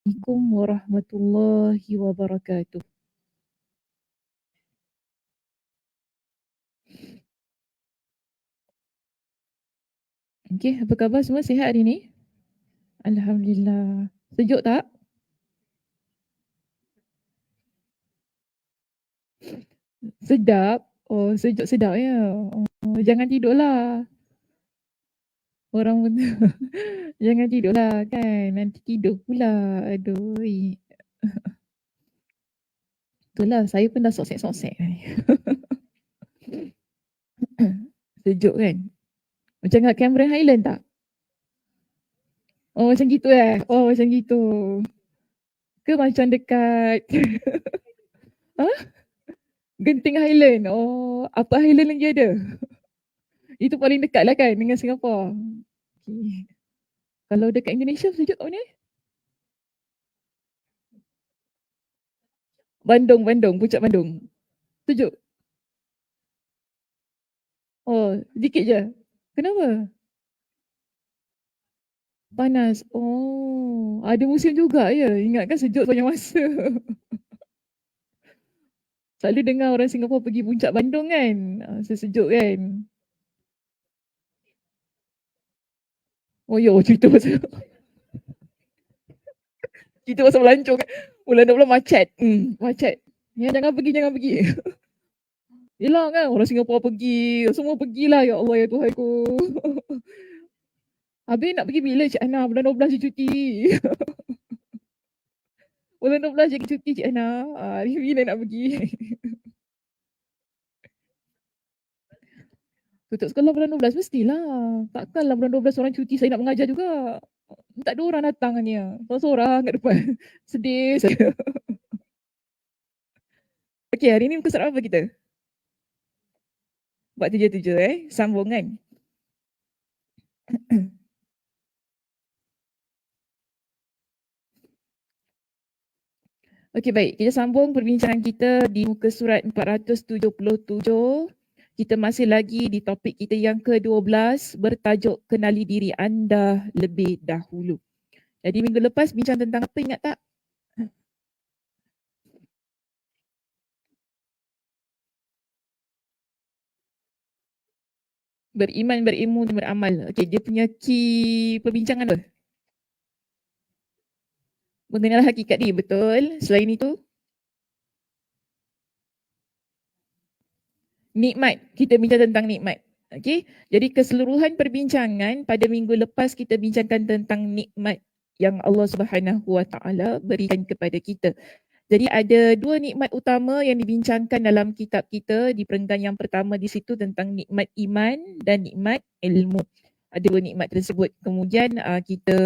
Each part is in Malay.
Assalamualaikum warahmatullahi wabarakatuh. Okey, apa khabar semua? Sihat hari ni? Alhamdulillah. Sejuk tak? Sedap? Oh, sejuk sedap ya. Oh, jangan tidurlah. Orang pun jangan tidurlah kan. Nanti tidur pula. Aduh. Itulah, saya pun dah soksek-soksek ni. Sejuk kan? Macam kat Cameron Highland tak? Oh, macam gitu eh? Oh, macam gitu. Ke macam dekat ha? Genting Highland? Oh, apa Highland lagi ada? Itu paling dekat lah kan dengan Singapura. Okay. Kalau dekat Indonesia sejuk kat mana? Bandung, puncak Bandung. Sejuk? Oh, sedikit je? Kenapa? Panas? Oh, ada musim juga ya? Ingatkan sejuk sepanjang masa. Selalu dengar orang Singapura pergi puncak Bandung kan? Sejuk kan? Oh ya, cerita pasal melancong. Bulan 12 macet. Macet. Ya, jangan pergi, jangan pergi. Yelah kan, orang Singapura pergi. Semua pergilah, ya Allah, ya Tuhanku. Habis nak pergi bila Cik Ana? Bulan 12 je cuti. Bulan 12 je cuti Cik Ana. Bila nak pergi? Tutup sekolah bulan 12 mestilah. Takkanlah bulan 12 orang cuti saya nak mengajar juga. Tak ada orang datang ni. Seorang-seorang kat depan. Sedih saya. Okey, hari ni muka surat apa kita? Buat tujuh-tujuh sambung kan? Okey, baik. Kita sambung perbincangan kita di muka surat 477. Kita masih lagi di topik kita yang ke-12 bertajuk kenali diri anda lebih dahulu. Jadi minggu lepas bincang tentang apa, ingat tak? Beriman, berilmu dan beramal. Okey, dia punya key perbincangan apa? Mengenal hakikat diri, betul. Selain itu, nikmat. Kita bincang tentang nikmat. Okey. Jadi keseluruhan perbincangan pada minggu lepas kita bincangkan tentang nikmat yang Allah Subhanahu Wa Taala berikan kepada kita. Jadi ada dua nikmat utama yang dibincangkan dalam kitab kita di perenggan yang pertama di situ tentang nikmat iman dan nikmat ilmu. Ada dua nikmat tersebut. Kemudian kita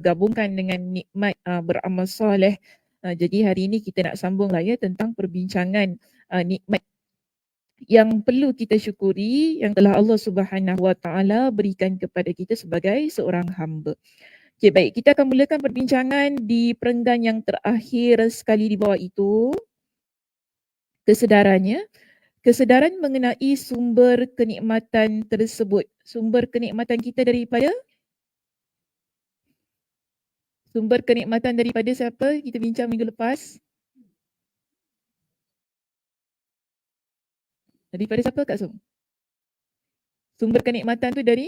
gabungkan dengan nikmat beramal soleh. Jadi hari ini kita nak sambung lah ya tentang perbincangan nikmat yang perlu kita syukuri yang telah Allah Subhanahu Wa Taala berikan kepada kita sebagai seorang hamba. Okey, baik, kita akan mulakan perbincangan di perenggan yang terakhir sekali di bawah itu. Kesedarannya, kesedaran mengenai sumber kenikmatan tersebut. Sumber kenikmatan kita daripada siapa? Kita bincang minggu lepas. Daripada siapa Kak Sum? Sumber kenikmatan tu dari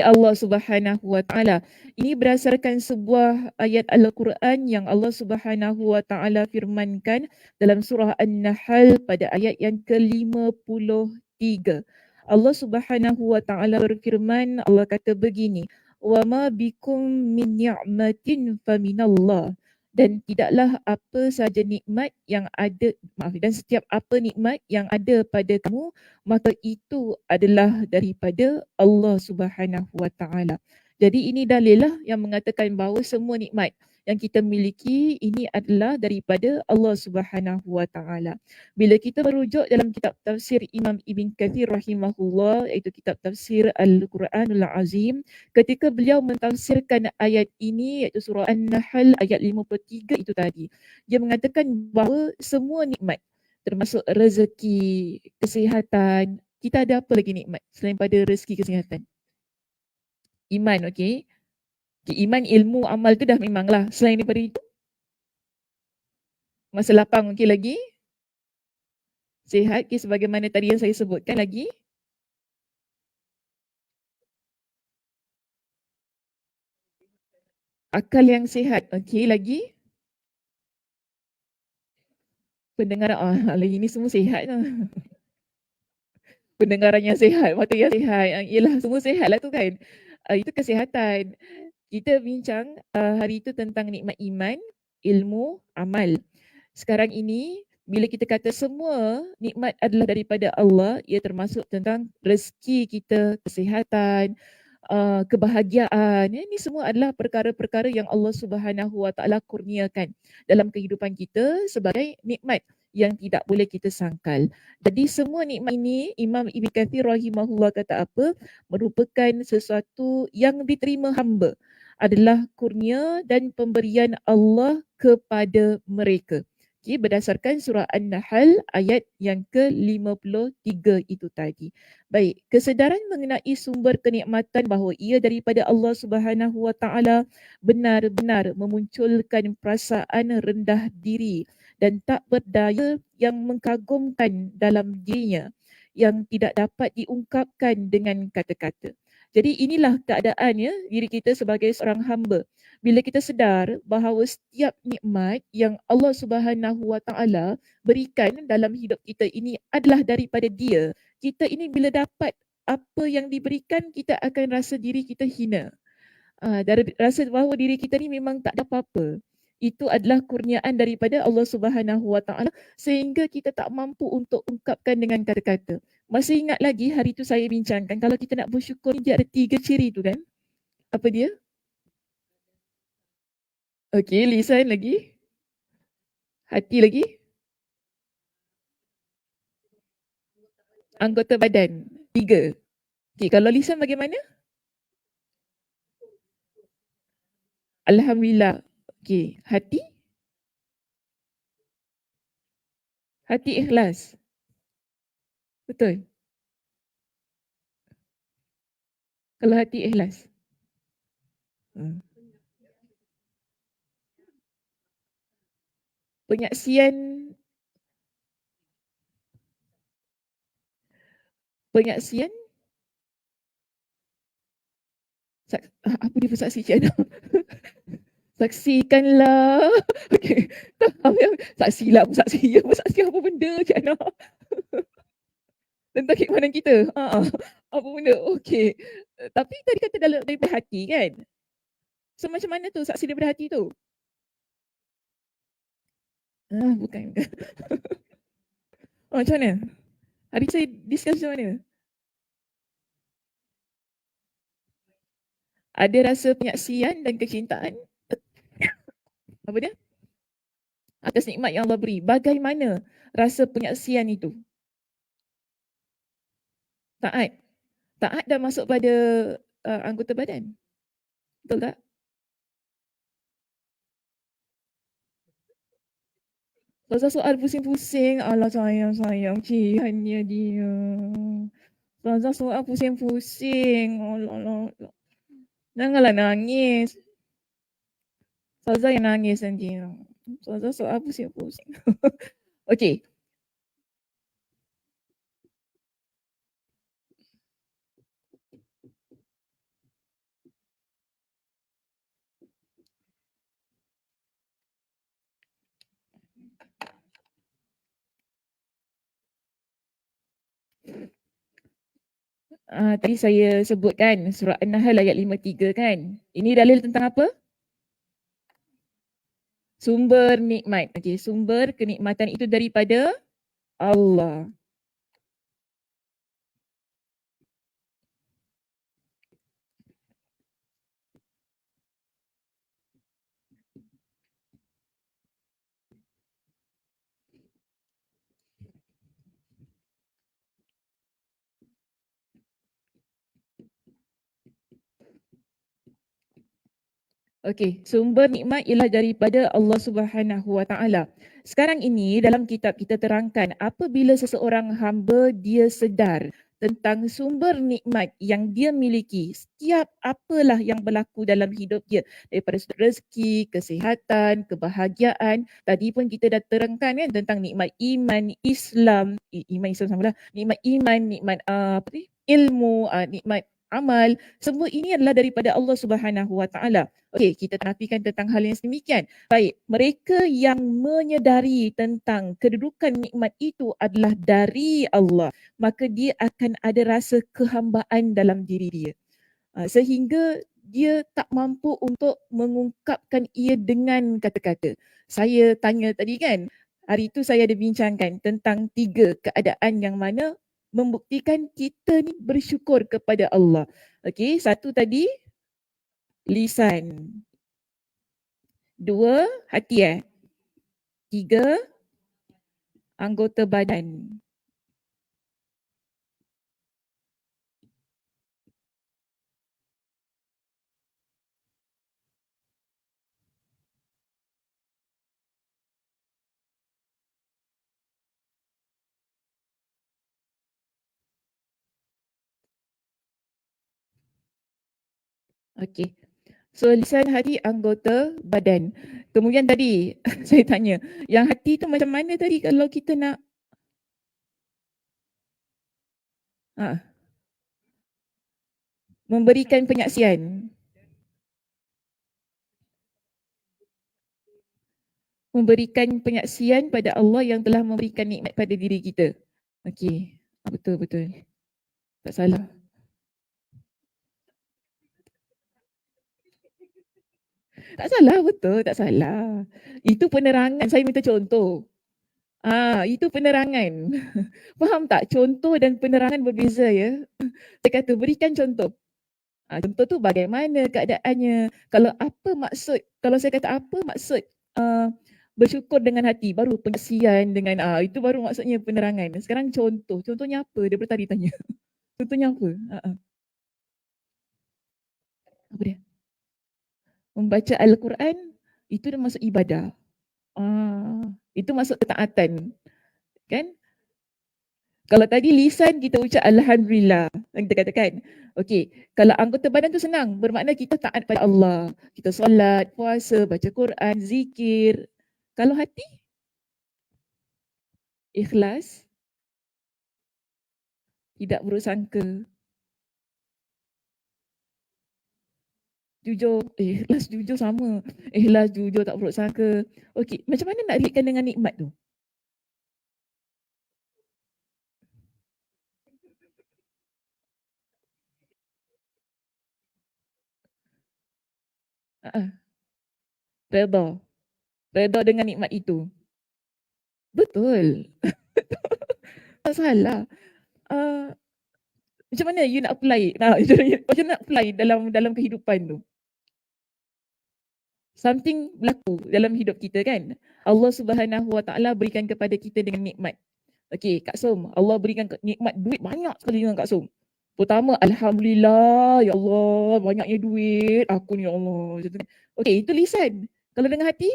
Allah Subhanahu Wa Taala. Ini berdasarkan sebuah ayat Al-Quran yang Allah Subhanahu Wa Taala firmankan dalam surah An-Nahl pada ayat yang ke-53. Allah Subhanahu Wa Taala berfirman, Allah kata begini, "Wa ma bikum min ni'matin faminallah." Dan tidaklah apa saja nikmat yang ada, dan setiap apa nikmat yang ada pada kamu, maka itu adalah daripada Allah Subhanahu Wa Taala. Jadi ini dalillah yang mengatakan bahawa semua nikmat yang kita miliki ini adalah daripada Allah Subhanahu Wa Taala. Bila kita merujuk dalam kitab tafsir Imam Ibn Kathir rahimahullah, iaitu kitab tafsir Al-Quranul Azim, ketika beliau mentafsirkan ayat ini iaitu surah An-Nahl ayat 53 itu tadi, dia mengatakan bahawa semua nikmat termasuk rezeki, kesihatan. Kita ada apa lagi nikmat selain pada rezeki kesihatan? Iman, okey. Iman, ilmu, amal tu dah memanglah. Selain daripada itu, masa lapang okey lagi. Sihat, sebagaimana tadi yang saya sebutkan lagi. Akal yang sihat, okey lagi. Pendengaran, lagi ni semua sihat lah. Pendengaran yang sihat, mata yang sihat. Yelah, semua sihat lah tu kan. Itu kesihatan. Kita bincang hari itu tentang nikmat iman, ilmu, amal. Sekarang ini, bila kita kata semua nikmat adalah daripada Allah, ia termasuk tentang rezeki kita, kesihatan, kebahagiaan. Ini semua adalah perkara-perkara yang Allah Subhanahu Wa Taala kurniakan dalam kehidupan kita sebagai nikmat yang tidak boleh kita sangkal. Jadi semua nikmat ini, Imam Ibn Kathir rahimahullah kata apa? Merupakan sesuatu yang diterima hamba, adalah kurnia dan pemberian Allah kepada mereka. Okay, berdasarkan surah An-Nahl ayat yang ke-53 itu tadi. Baik, kesedaran mengenai sumber kenikmatan bahawa ia daripada Allah Subhanahu Wa Taala benar-benar memunculkan perasaan rendah diri dan tak berdaya yang mengagumkan dalam dirinya yang tidak dapat diungkapkan dengan kata-kata. Jadi inilah keadaannya diri kita sebagai seorang hamba. Bila kita sedar bahawa setiap nikmat yang Allah Subhanahu Wa Taala berikan dalam hidup kita ini adalah daripada Dia, kita ini bila dapat apa yang diberikan, kita akan rasa diri kita hina. Dari rasa bahawa diri kita ni memang tak ada apa-apa. Itu adalah kurniaan daripada Allah Subhanahu Wa Taala sehingga kita tak mampu untuk ungkapkan dengan kata-kata. Masih ingat lagi hari tu saya bincangkan kalau kita nak bersyukur ni dia ada 3 ciri tu kan? Apa dia? Okey, lisan lagi. Hati lagi. Anggota badan. 3. Okey, kalau lisan bagaimana? Alhamdulillah. Okey, hati? Hati ikhlas. Betul. Kalau hati ikhlas. Penyaksian, penyaksian, apa dia persaksian? Saksikanlah. Okey. Saksilah, saksi apa benda Cik Ana? Tentang keimanan kita. Apa benda? Okey. Tapi tadi kata daripada hati kan? So macam mana tu saksi daripada hati tu? Bukan. Macam mana? Hari saya discuss macam mana? Ada rasa penyaksian dan kecintaan. Apa dia? Atas nikmat yang Allah beri. Bagaimana rasa penyaksian itu? Taat. Taat dah masuk pada anggota badan. Betul tak? Pasal soal pusing-pusing, alah sayang-sayang, cihannya dia. Pasal soal pusing-pusing, alah. Janganlah nangis. Saza yang nangis nanti. Saza soal pusing-pusing. Okey. Tadi saya sebutkan surah An-Nahl ayat 53 kan. Ini dalil tentang apa? Sumber nikmat. Okey, sumber kenikmatan itu daripada Allah. Okey, sumber nikmat ialah daripada Allah Subhanahu Wa Taala. Sekarang ini dalam kitab kita terangkan apabila seseorang hamba dia sedar tentang sumber nikmat yang dia miliki. Setiap apalah yang berlaku dalam hidup dia, daripada rezeki, kesihatan, kebahagiaan. Tadi pun kita dah terangkan kan tentang nikmat iman, Islam, iman Islam sama lah, nikmat iman, nikmat ilmu, nikmat amal. Semua ini adalah daripada Allah Subhanahu Wa Taala. Okey, kita nafikan tentang hal yang sedemikian. Baik, mereka yang menyedari tentang kedudukan nikmat itu adalah dari Allah, maka dia akan ada rasa kehambaan dalam diri dia. Sehingga dia tak mampu untuk mengungkapkan ia dengan kata-kata. Saya tanya tadi kan, hari itu saya ada bincangkan tentang 3 keadaan yang mana membuktikan kita ni bersyukur kepada Allah. Okey, satu tadi lisan. 2 hati 3 anggota badan. Okey. So lisan, hati, anggota badan. Kemudian tadi saya tanya, yang hati tu macam mana tadi kalau kita nak memberikan penyaksian? Memberikan penyaksian pada Allah yang telah memberikan nikmat pada diri kita. Okey, betul betul. Tak salah. Tak salah, betul, tak salah. Itu penerangan, saya minta contoh. Itu penerangan. Faham tak? Contoh dan penerangan berbeza ya. Saya kata berikan contoh. Contoh tu bagaimana keadaannya. Kalau apa maksud, kalau saya kata apa maksud bersyukur dengan hati, baru penyaksian dengan itu baru maksudnya penerangan. Sekarang contoh, contohnya apa? Dia tadi tanya. Contohnya apa? Apa dia? Membaca Al-Quran itu dah masuk ibadah. Itu masuk ketaatan. Kan? Kalau tadi lisan kita ucap Alhamdulillah, yang kita katakan. Okey, kalau anggota badan tu senang, bermakna kita taat pada Allah. Kita solat, puasa, baca Quran, zikir. Kalau hati? Ikhlas, tidak buruk sangka, jujur. Ikhlas, jujur sama. Ikhlas, jujur, tak buruk sangka. Okey, macam mana nak relatekan dengan nikmat tu? Redha. Redha dengan nikmat itu. Betul. Tak salah. Macam mana you nak apply? Macam nak apply dalam kehidupan tu? Something berlaku dalam hidup kita kan. Allah Subhanahu Wa Taala berikan kepada kita dengan nikmat. Okey, Kak Som, Allah berikan nikmat duit banyak sekali dengan Kak Som. Pertama, Alhamdulillah, ya Allah, banyaknya duit, aku ni ya Allah. Okey, itu lisan. Kalau dengan hati?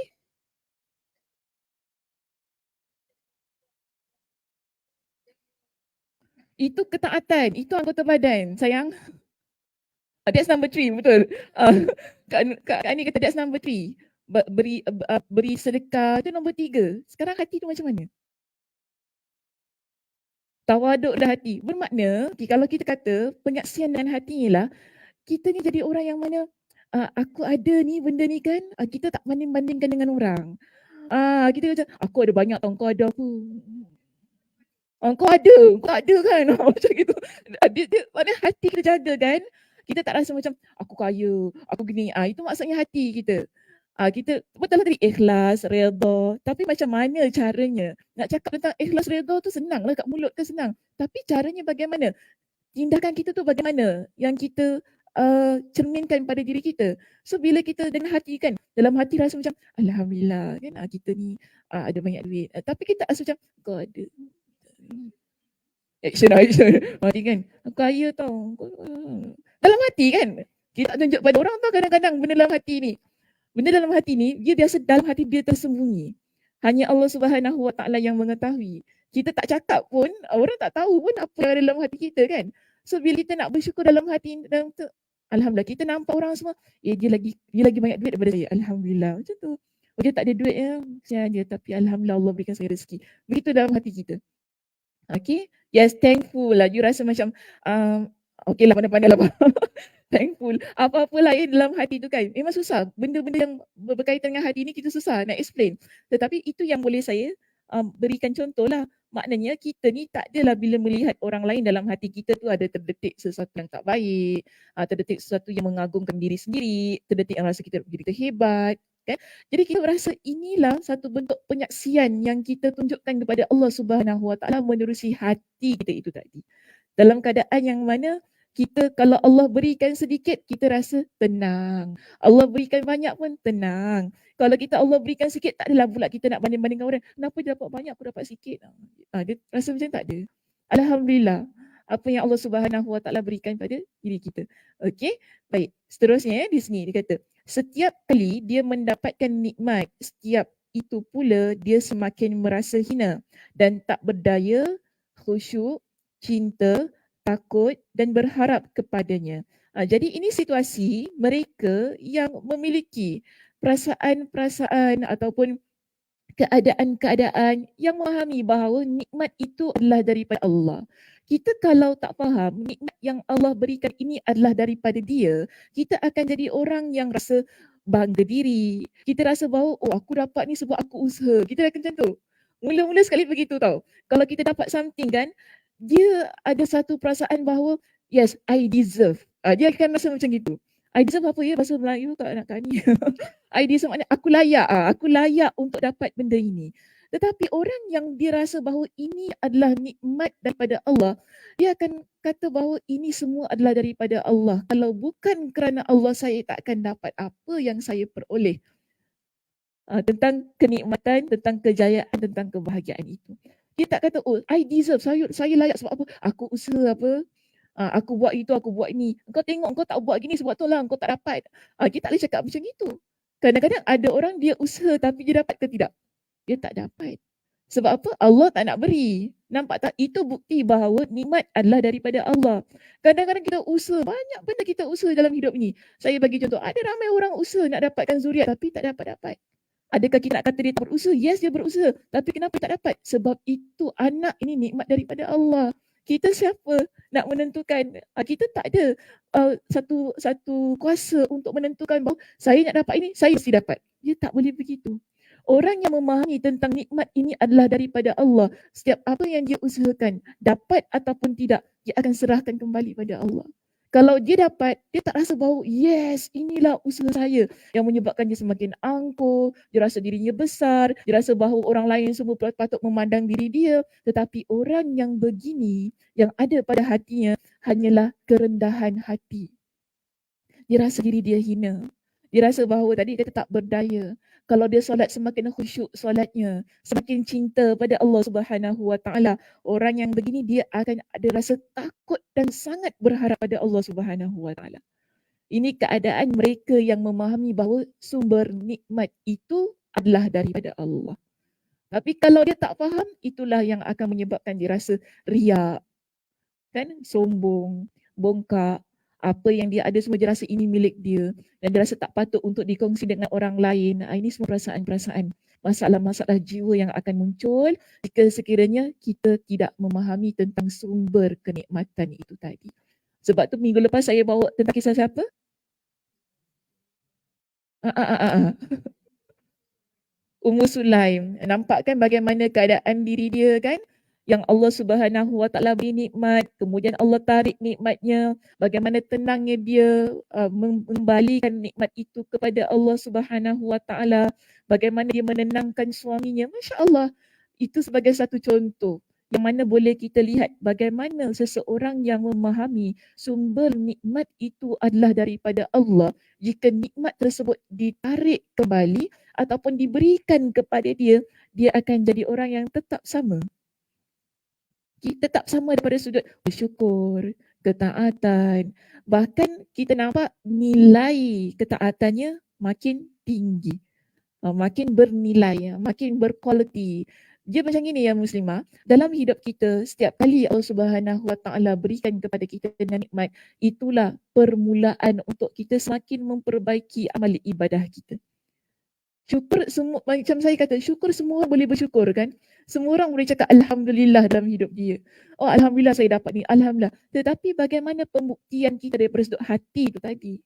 Itu ketaatan, itu anggota badan, sayang. That's number 3, betul. Kak Ani kata that's number 3. Beri sedekah, itu nombor 3. Sekarang hati tu macam mana? Tawaduk dah hati. Bermakna, kalau kita kata penyaksian dengan hati ni lah, kita ni jadi orang yang mana, aku ada ni benda ni kan, kita tak banding-bandingkan dengan orang. Kita kata, aku ada banyak tau, kau ada apa? Kau ada kan? Macam gitu. Dia hati kita jaga kan. Kita tak rasa macam, aku kaya, aku gini. Itu maksudnya hati kita. Kita betul lah tadi ikhlas, redha. Tapi macam mana caranya? Nak cakap tentang ikhlas, redha tu senang lah, kat mulut ke senang. Tapi caranya bagaimana? Tindakan kita tu bagaimana? Yang kita cerminkan pada diri kita. So bila kita dengan hati kan, dalam hati rasa macam Alhamdulillah kan, kita ni ada banyak duit. Tapi kita rasa macam kau ada. Action. Hati kan, aku kaya tau. Dalam hati kan, kita tak tunjuk pada orang tau kadang-kadang benda dalam hati ni. Benda dalam hati ni, dia biasa dalam hati dia tersembunyi. Hanya Allah Subhanahu Wa Taala yang mengetahui. Kita tak cakap pun, orang tak tahu pun apa yang ada dalam hati kita kan. So bila kita nak bersyukur dalam hati dalam tu, alhamdulillah kita nampak orang semua, dia lagi banyak duit daripada saya. Alhamdulillah. Macam tu. Oh, dia tak ada duit ya, kesian dia, tapi alhamdulillah Allah berikan saya rezeki. Begitu dalam hati kita. Okay. Yes, thankful lah. You rasa macam okay lah, pandai-pandai lah. Thankful. Apa-apa lain dalam hati tu kan. Memang susah. Benda-benda yang berkaitan dengan hati ni kita susah nak explain. Tetapi itu yang boleh saya berikan contoh lah. Maknanya kita ni tak adalah bila melihat orang lain dalam hati kita tu ada terdetik sesuatu yang tak baik, terdetik sesuatu yang mengagungkan diri sendiri, terdetik yang rasa diri kita hebat. Kan? Jadi kita rasa inilah satu bentuk penyaksian yang kita tunjukkan kepada Allah Subhanahu Wa Taala menerusi hati kita itu tadi. Dalam keadaan yang mana kita kalau Allah berikan sedikit, kita rasa tenang. Allah berikan banyak pun tenang. Kalau kita Allah berikan sikit, tak adalah pula kita nak banding-bandingkan orang. Kenapa dia dapat banyak, aku dapat sikit. Dia rasa macam tak ada. Alhamdulillah. Apa yang Allah Subhanahu Wa Taala berikan pada diri kita. Okey, baik. Seterusnya di sini dia kata, setiap kali dia mendapatkan nikmat, setiap itu pula dia semakin merasa hina dan tak berdaya, khusyuk, cinta, takut dan berharap kepadanya. Jadi ini situasi mereka yang memiliki perasaan-perasaan ataupun keadaan-keadaan yang memahami bahawa nikmat itu adalah daripada Allah. Kita kalau tak faham nikmat yang Allah berikan ini adalah daripada dia, kita akan jadi orang yang rasa bangga diri. Kita rasa bahawa aku dapat ni sebab aku usaha. Kita akan macam tu. Mula-mula sekali begitu tau. Kalau kita dapat something kan, dia ada satu perasaan bahawa yes, I deserve. Dia akan rasa macam gitu. I deserve apa ya? Bahasa Melayu tak nak tanya. I deserve maknanya aku layak. Aku layak untuk dapat benda ini. Tetapi orang yang dia rasa bahawa ini adalah nikmat daripada Allah, dia akan kata bahawa ini semua adalah daripada Allah. Kalau bukan kerana Allah, saya tak akan dapat apa yang saya peroleh. Tentang kenikmatan, tentang kejayaan, tentang kebahagiaan itu. Dia tak kata, oh I deserve, saya layak sebab apa? Aku usaha apa? Aku buat itu, aku buat ini. Kau tengok kau tak buat gini sebab tu lah kau tak dapat. Kita tak boleh cakap macam itu. Kadang-kadang ada orang dia usaha tapi dia dapat ke tidak? Dia tak dapat. Sebab apa? Allah tak nak beri. Nampak tak? Itu bukti bahawa nikmat adalah daripada Allah. Kadang-kadang kita usaha, banyak benda kita usaha dalam hidup ni. Saya bagi contoh, ada ramai orang usaha nak dapatkan zuriat tapi tak dapat-dapat. Adakah kita nak kata dia tak berusaha? Yes, dia berusaha. Tapi kenapa tak dapat? Sebab itu anak ini nikmat daripada Allah. Kita siapa nak menentukan? Kita tak ada satu kuasa untuk menentukan bahawa saya nak dapat ini, saya mesti dapat. Dia tak boleh begitu. Orang yang memahami tentang nikmat ini adalah daripada Allah. Setiap apa yang dia usahakan, dapat ataupun tidak, dia akan serahkan kembali pada Allah. Kalau dia dapat, dia tak rasa bahawa yes, inilah usaha saya yang menyebabkan dia semakin angkuh, dia rasa dirinya besar, dia rasa bahawa orang lain semua patut memandang diri dia. Tetapi orang yang begini, yang ada pada hatinya hanyalah kerendahan hati. Dia rasa diri dia hina. Dia rasa bahawa tadi kata tak berdaya. Kalau dia solat semakin khusyuk solatnya, semakin cinta pada Allah Subhanahu Wa Taala. Orang yang begini dia akan ada rasa takut dan sangat berharap pada Allah Subhanahu Wa Taala. Ini keadaan mereka yang memahami bahawa sumber nikmat itu adalah daripada Allah. Tapi kalau dia tak faham, itulah yang akan menyebabkan dia rasa riak, kan, sombong, bongkak. Apa yang dia ada semua dia rasa ini milik dia dan dia rasa tak patut untuk dikongsi dengan orang lain. Ini semua perasaan-perasaan, masalah-masalah jiwa yang akan muncul jika sekiranya kita tidak memahami tentang sumber kenikmatan itu tadi. Sebab tu minggu lepas saya bawa tentang kisah siapa? Ummu Sulaim. Nampak kan bagaimana keadaan diri dia kan? Yang Allah Subhanahu Wa Taala beri nikmat, kemudian Allah tarik nikmatnya, bagaimana tenangnya dia mengembalikan nikmat itu kepada Allah Subhanahu Wa Taala, bagaimana dia menenangkan suaminya. Masya-Allah. Itu sebagai satu contoh yang mana boleh kita lihat bagaimana seseorang yang memahami sumber nikmat itu adalah daripada Allah, jika nikmat tersebut ditarik kembali ataupun diberikan kepada dia, dia akan jadi orang yang tetap sama. Tetap sama daripada sudut bersyukur, ketaatan. Bahkan kita nampak nilai ketaatannya makin tinggi. Makin bernilai, makin berkualiti. Dia macam gini ya muslimah, dalam hidup kita setiap kali Allah Subhanahu Wa Taala berikan kepada kita dengan nikmat, itulah permulaan untuk kita semakin memperbaiki amal ibadah kita. Syukur semua, macam saya kata, syukur semua orang boleh bersyukur kan. Semua orang boleh cakap Alhamdulillah dalam hidup dia. Oh Alhamdulillah saya dapat ni, Alhamdulillah. Tetapi bagaimana pembuktian kita daripada sudut hati tu tadi?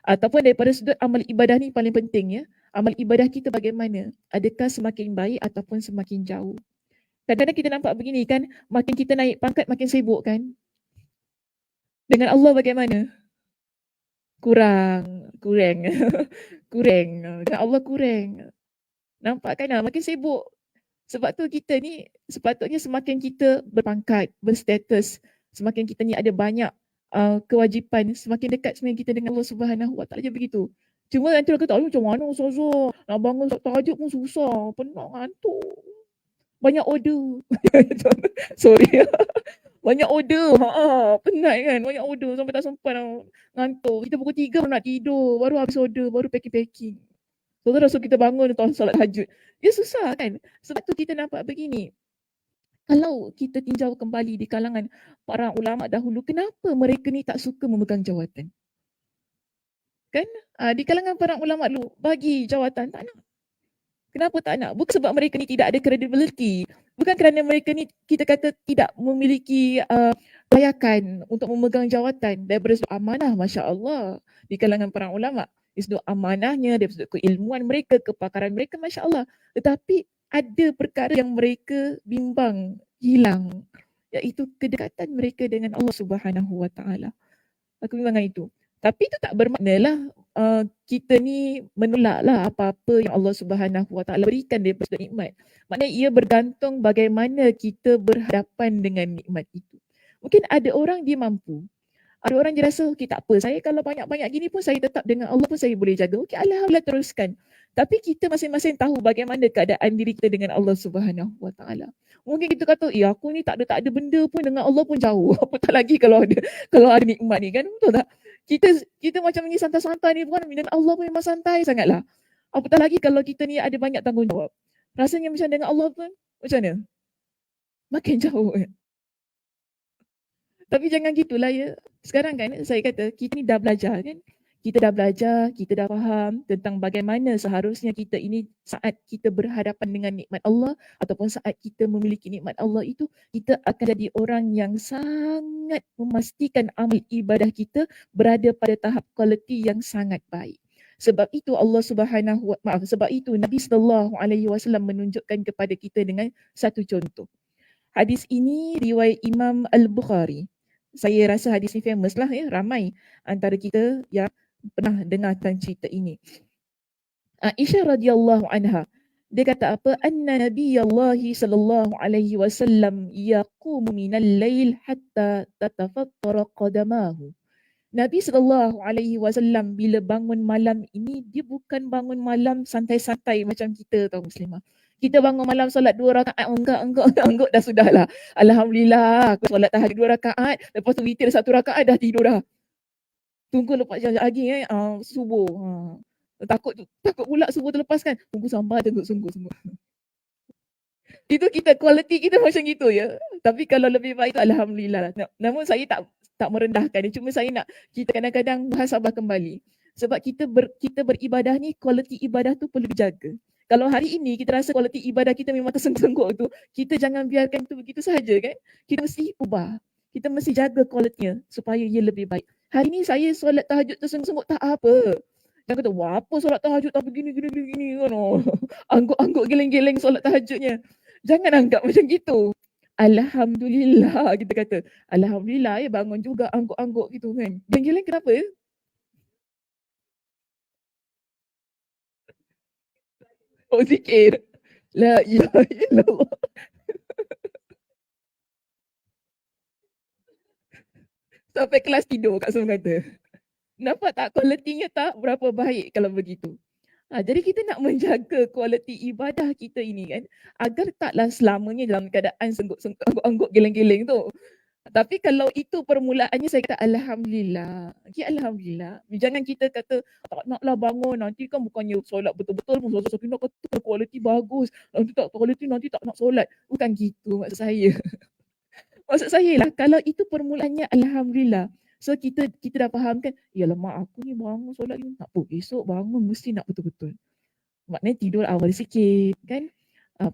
Ataupun daripada sudut amal ibadah ni paling penting ya. Amal ibadah kita bagaimana? Adakah semakin baik ataupun semakin jauh? Kadang-kadang kita nampak begini kan, makin kita naik pangkat makin sibuk kan. Dengan Allah bagaimana? Kurang. Kurang. Dengan Allah kurang. Nampak kan makin sibuk. Sebab tu kita ni sepatutnya semakin kita berpangkat, berstatus, semakin kita ni ada banyak kewajipan, semakin dekat sebenarnya kita dengan Allah Subhanahu Wa Taala, je begitu. Cuma nanti orang kata, macam mana Ustazah? Nak bangun tahajud pun susah, penat, ngantuk. Banyak order. Sorry. Banyak order. Penat kan? Banyak order sampai tak sempat ngantuk. Kita pukul 3 baru nak tidur, baru habis order, baru packing-packing. Saudara suruh kita bangun untuk solat tahajud. Dia susah kan? Sebab tu kita nampak begini. Kalau kita tinjau kembali di kalangan para ulama dahulu, kenapa mereka ni tak suka memegang jawatan? Kan? Di kalangan para ulama dulu, bagi jawatan tak nak. Kenapa tak nak? Bukan sebab mereka ni tidak ada credibility. Bukan kerana mereka ni kita kata tidak memiliki layakan untuk memegang jawatan. Daripada sudut amanah, Masya Allah, di kalangan para ulama. Dari sudut amanahnya, dari sudut keilmuan mereka, kepakaran mereka, Masya Allah. Tetapi ada perkara yang mereka bimbang, hilang. Iaitu kedekatan mereka dengan Allah Subhanahu Wa Taala. Aku bimbangkan itu. Tapi itu tak bermaknalah kita ni menolaklah apa-apa yang Allah Subhanahu Wa Taala berikan daripada sudut nikmat. Maknanya ia bergantung bagaimana kita berhadapan dengan nikmat itu. Mungkin ada orang dia mampu. Ada orang dia rasa, okey tak apa, saya kalau banyak-banyak gini pun saya tetap dengan Allah pun saya boleh jaga. Okey, Alhamdulillah, teruskan. Tapi kita masing-masing tahu bagaimana keadaan diri kita dengan Allah Subhanahu Wa Taala. Mungkin kita kata, aku ni tak ada benda pun dengan Allah pun jauh. Apatah lagi kalau ada nikmat ni kan, betul tak? Kita macam ni santai-santai ni bukan, dengan Allah pun memang santai sangatlah. Apatah lagi kalau kita ni ada banyak tanggungjawab. Rasanya macam dengan Allah pun macam mana? Makin jauh kan? Tapi jangan gitulah ya. Sekarang kan saya kata kita ni dah belajar kan. Kita dah belajar, kita dah faham tentang bagaimana seharusnya kita ini saat kita berhadapan dengan nikmat Allah ataupun saat kita memiliki nikmat Allah itu, kita akan jadi orang yang sangat memastikan amal ibadah kita berada pada tahap kualiti yang sangat baik. Sebab itu sebab itu Nabi SAW menunjukkan kepada kita dengan satu contoh. Hadis ini riwayat Imam Al-Bukhari. Saya rasa hadis ni famous lah ya, ramai antara kita yang pernah dengar tentang cerita ini. Aisyah radhiyallahu anha, dia kata apa? Anna Nabiyallahi sallallahu alaihi wasallam yaqumu minal lail hatta tatafattara qadamahu. Nabi sallallahu alaihi wasallam bila bangun malam ini, dia bukan bangun malam santai-santai macam kita tau muslimah. Kita bangun malam solat 2 rakaat, enggak dah sudahlah. Alhamdulillah, aku solat tahajud 2 rakaat, lepas tu witir 1 rakaat dah tidur dah. Tunggu lepas lagi subuh. Takut pula subuh terlepaskan. Tunggu sabar, sungguh. Itu kita, kualiti kita macam gitu ya. Tapi kalau lebih baik tu alhamdulillah. Namun saya tak merendahkan. Cuma saya nak kita kadang-kadang muhasabah kembali. Sebab kita beribadah ni, kualiti ibadah tu perlu dijaga. Kalau hari ini kita rasa kualiti ibadah kita memang tersengguk tu, kita jangan biarkan tu begitu saja kan. Kita mesti ubah. Kita mesti jaga kualitinya supaya ia lebih baik. Hari ini saya solat tahajud tersengguk tak apa. Jangan kata, wah apa solat tahajud tak begini kan. Angguk-angguk geleng-geleng solat tahajudnya. Jangan anggap macam gitu. Alhamdulillah kita kata. Alhamdulillah ya bangun juga angguk-angguk gitu kan. Geleng-geleng kenapa ya? Oh zikir. La ilaha illallah. Sampai kelas tidur Kak Som kata. Nampak tak kualitinya tak berapa baik kalau begitu. Jadi kita nak menjaga kualiti ibadah kita ini kan, agar taklah selamanya dalam keadaan sengguk-sengguk, angguk-angguk, geleng-geleng tu. Tapi kalau itu permulaannya saya kata alhamdulillah. Okay, alhamdulillah. Jangan kita kata tak naklah bangun nanti kan bukannya solat betul-betul pun Ustazah Sakinah kata kualiti bagus. Nanti tak kualiti nanti tak nak solat. Bukan gitu maksud saya. Maksud saya lah kalau itu permulaannya alhamdulillah. So kita dah faham kan, yalah mak aku ni bangun solat ni tak apa. Esok bangun mesti nak betul-betul. Maknanya tidur awal sikit kan.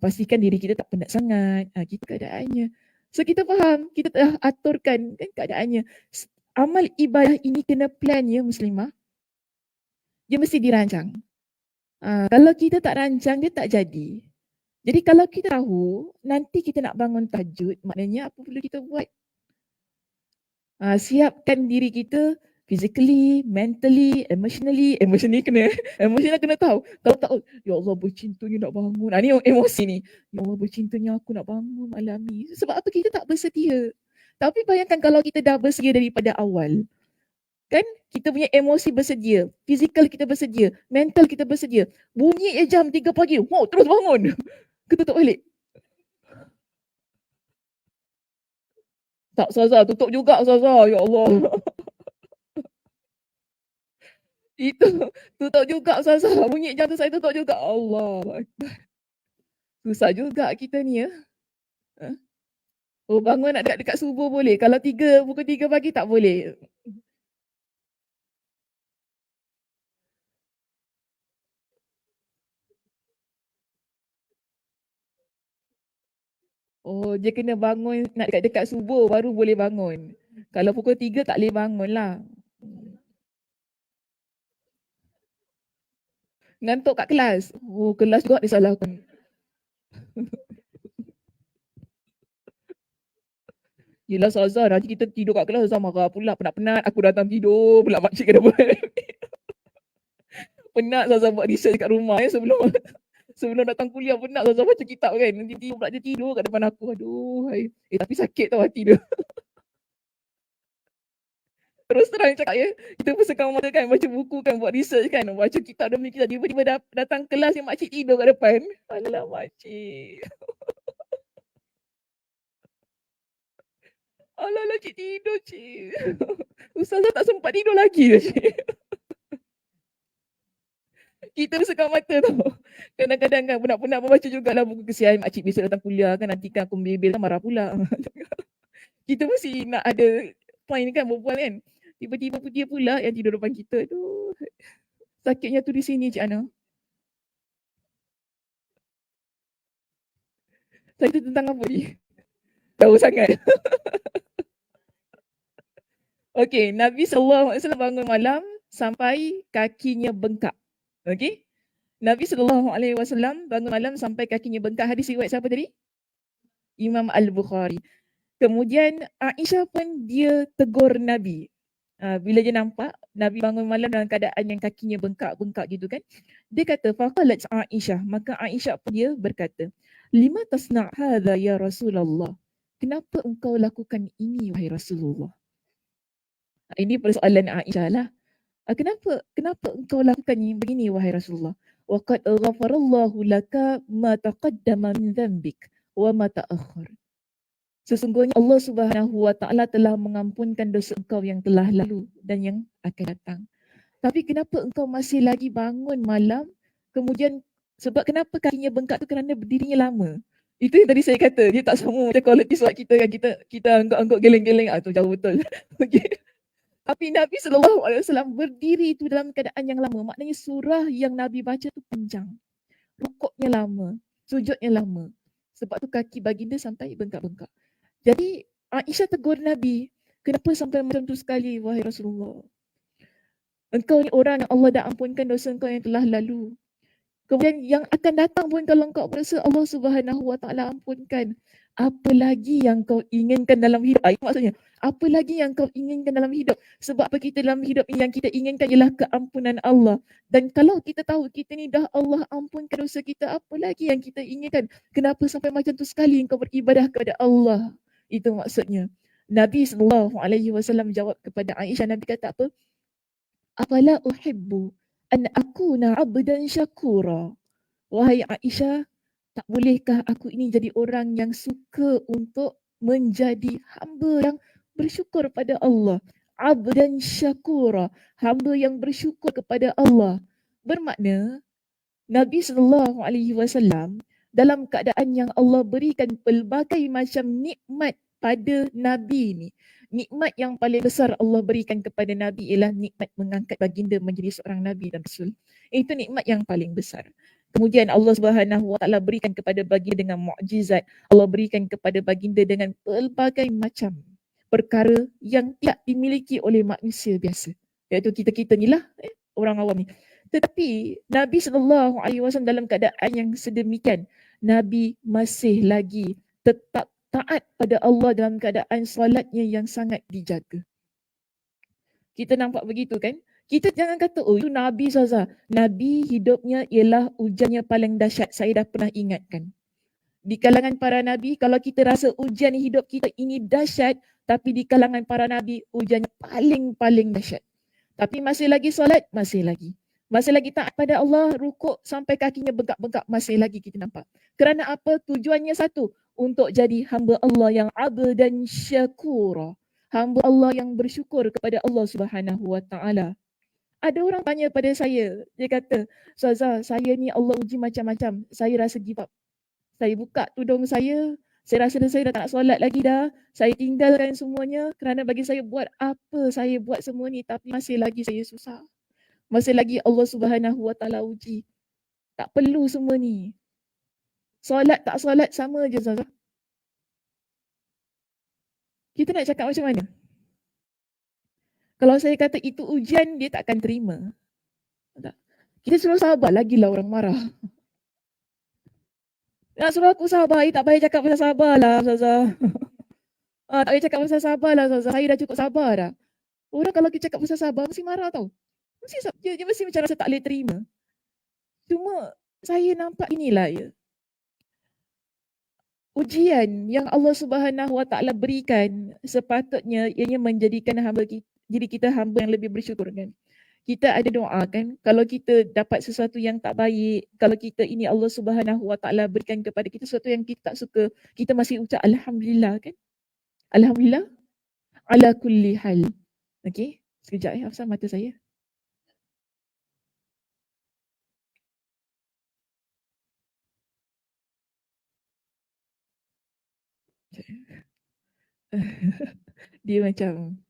Pastikan diri kita tak penat sangat. Gitu keadaannya. So kita faham, kita dah aturkan kan keadaannya. Amal ibadah ini kena plan ya muslimah. Dia mesti dirancang. Kalau kita tak rancang dia tak jadi. Jadi kalau kita tahu nanti kita nak bangun tahajud, maknanya apa perlu kita buat? Siapkan diri kita physically, mentally, emotionally kena emotional kena tahu. Kalau tak, ya Allah bercintanya nak bangun. Ni emosi ni. Ya Allah bercintanya aku nak bangun malam ni. Sebab apa kita tak bersedia. Tapi bayangkan kalau kita dah bersedia daripada awal. Kan kita punya emosi bersedia, physical kita bersedia, mental kita bersedia. Bunyi jam 3 pagi, wow terus bangun. Kita tutup balik. Tak Ustazah, tutup juga Ustazah. Ya Allah. Itu tutup juga Ustazah. Bunyi jam tu saya tutup juga. Allah. Susah juga kita ni ya. Oh bangun nak dekat subuh boleh. Kalau pukul 3 pagi tak boleh. Oh dia kena bangun nak dekat subuh baru boleh bangun. Kalau pukul 3 tak boleh bangun lah. Ngantuk kat kelas. Oh kelas juga disalahkan. Yelah Ustazah nanti kita tidur kat kelas Ustazah marah pula penat-penat aku datang tidur pula makcik kena buat. Penat Ustazah buat research kat rumah ya sebelum datang kuliah penat Ustazah baca kitab kan. Nanti dia tidur kat depan aku. Aduh. Tapi sakit tau hati dia. Terus terang cakap ya. Kita pun sekang mata kan baca buku kan buat research kan. Baca kitab demi kitab. Tiba-tiba datang kelas yang makcik tidur kat depan. Alah makcik. Alah cik tidur cik. Ustazah tak sempat tidur lagi cik. Kita sekam mata tau. Kadang-kadang kan penat-penat membaca jugalah buku kesian makcik besok datang kuliah kan nanti kan aku bebel kan marah pula. Kita mesti nak ada point kan berbual kan. Tiba-tiba dia pula yang tidur depan kita tu. Sakitnya tu di sini Cik Ana. Sakit tentang apa ni? Jauh sangat. Okey, Nabi SAW bangun malam sampai kakinya bengkak. Okey? Nabi SAW bangun malam sampai kakinya bengkak. Hadis riwayat siapa tadi? Imam Al-Bukhari. Kemudian Aisyah pun dia tegur Nabi. Bila dia nampak Nabi bangun malam dalam keadaan yang kakinya bengkak-bengkak gitu kan. Dia kata, faqalat Aisyah. Maka Aisyah pun dia berkata, lima tasna' hadha ya Rasulullah. Kenapa engkau lakukan ini wahai Rasulullah? Ini persoalan Aisyah lah. Kenapa engkau lakukan begini wahai Rasulullah? Wa qad ghafarallahu laka ma taqaddama min dhanbik wa ma ta'akhkhar. Sesungguhnya Allah Subhanahu wa taala telah mengampunkan dosa engkau yang telah lalu dan yang akan datang. Tapi kenapa engkau masih lagi bangun malam? Kemudian sebab kenapa kakinya bengkak tu kerana berdirinya lama. Itu yang tadi saya kata, dia tak sama macam quality solat kita kan, kita anggap-anggap geleng-geleng tu jauh betul. Okey. Tapi Nabi SAW berdiri itu dalam keadaan yang lama. Maknanya surah yang Nabi baca tu panjang. Rukuknya lama. Sujudnya lama. Sebab tu kaki baginda sampai bengkak-bengkak. Jadi Aisyah tegur Nabi. Kenapa sampai macam tu sekali wahai Rasulullah? Engkau ni orang yang Allah dah ampunkan dosa engkau yang telah lalu. Kemudian yang akan datang pun kalau engkau berdosa Allah Subhanahu wa taala ampunkan. Apa lagi yang kau inginkan dalam hidup? Itu maksudnya, apa lagi yang kau inginkan dalam hidup? Sebab apa kita dalam hidup ini yang kita inginkan ialah keampunan Allah. Dan kalau kita tahu kita ni dah Allah ampunkan dosa kita, apa lagi yang kita inginkan? Kenapa sampai macam tu sekali engkau beribadah kepada Allah? Itu maksudnya. Nabi SAW jawab kepada Aisyah, Nabi kata apa? Afala uhibbu an akuna abdan syakura. Wahai Aisyah, tak bolehkah aku ini jadi orang yang suka untuk menjadi hamba yang bersyukur pada Allah. Abdan syakura, hamba yang bersyukur kepada Allah. Bermakna Nabi SAW dalam keadaan yang Allah berikan pelbagai macam nikmat pada Nabi ni. Nikmat yang paling besar Allah berikan kepada Nabi ialah nikmat mengangkat baginda menjadi seorang Nabi dan Rasul. Itu nikmat yang paling besar. Kemudian Allah Subhanahu Wa Taala berikan kepada baginda dengan mukjizat. Allah berikan kepada baginda dengan pelbagai macam perkara yang tidak dimiliki oleh manusia biasa. Iaitu kita-kita ni lah, orang awam ni. Tetapi Nabi SAW dalam keadaan yang sedemikian, Nabi masih lagi tetap taat pada Allah dalam keadaan solatnya yang sangat dijaga. Kita nampak begitu kan? Kita jangan kata, oh itu Nabi Saza. Nabi hidupnya ialah ujiannya paling dahsyat. Saya dah pernah ingatkan. Di kalangan para Nabi, kalau kita rasa ujian hidup kita ini dahsyat, tapi di kalangan para Nabi, ujiannya paling dahsyat. Tapi masih lagi solat, masih lagi. Masih lagi taat pada Allah, rukuk sampai kakinya bengkak-bengkak, masih lagi kita nampak. Kerana apa? Tujuannya satu, untuk jadi hamba Allah yang abdan syakura. Hamba Allah yang bersyukur kepada Allah Subhanahu Wa Taala. Ada orang tanya pada saya, dia kata, Ustazah, saya ni Allah uji macam-macam, saya rasa give up. Saya buka tudung saya rasa saya dah tak nak solat lagi dah. Saya tinggalkan semuanya kerana bagi saya buat apa saya buat semua ni tapi masih lagi saya susah. Masih lagi Allah Subhanahu Wa Taala uji. Tak perlu semua ni. Solat tak solat sama je Zazah. Kita nak cakap macam mana? Kalau saya kata itu ujian, dia tak akan terima. Tak. Kita suruh sabar, lagilah orang marah. Nak suruh aku sabar, tak payah cakap pasal sabar lah Zazah. Tak payah cakap pasal sabar lah Zazah. Saya dah cukup sabar dah. Orang kalau kita cakap pasal sabar, mesti marah tau. Dia mesti macam rasa tak boleh terima. Cuma saya nampak inilah ya. Ujian yang Allah Subhanahu Wa Taala berikan sepatutnya ianya menjadikan diri kita hamba yang lebih bersyukur kan. Kita ada doa kan, kalau kita dapat sesuatu yang tak baik, kalau kita ini Allah Subhanahu Wa Taala berikan kepada kita sesuatu yang kita tak suka, kita masih ucap alhamdulillah kan? Alhamdulillah ala kulli hal. Okey, sekejap Hafsah, mata saya. Dia macam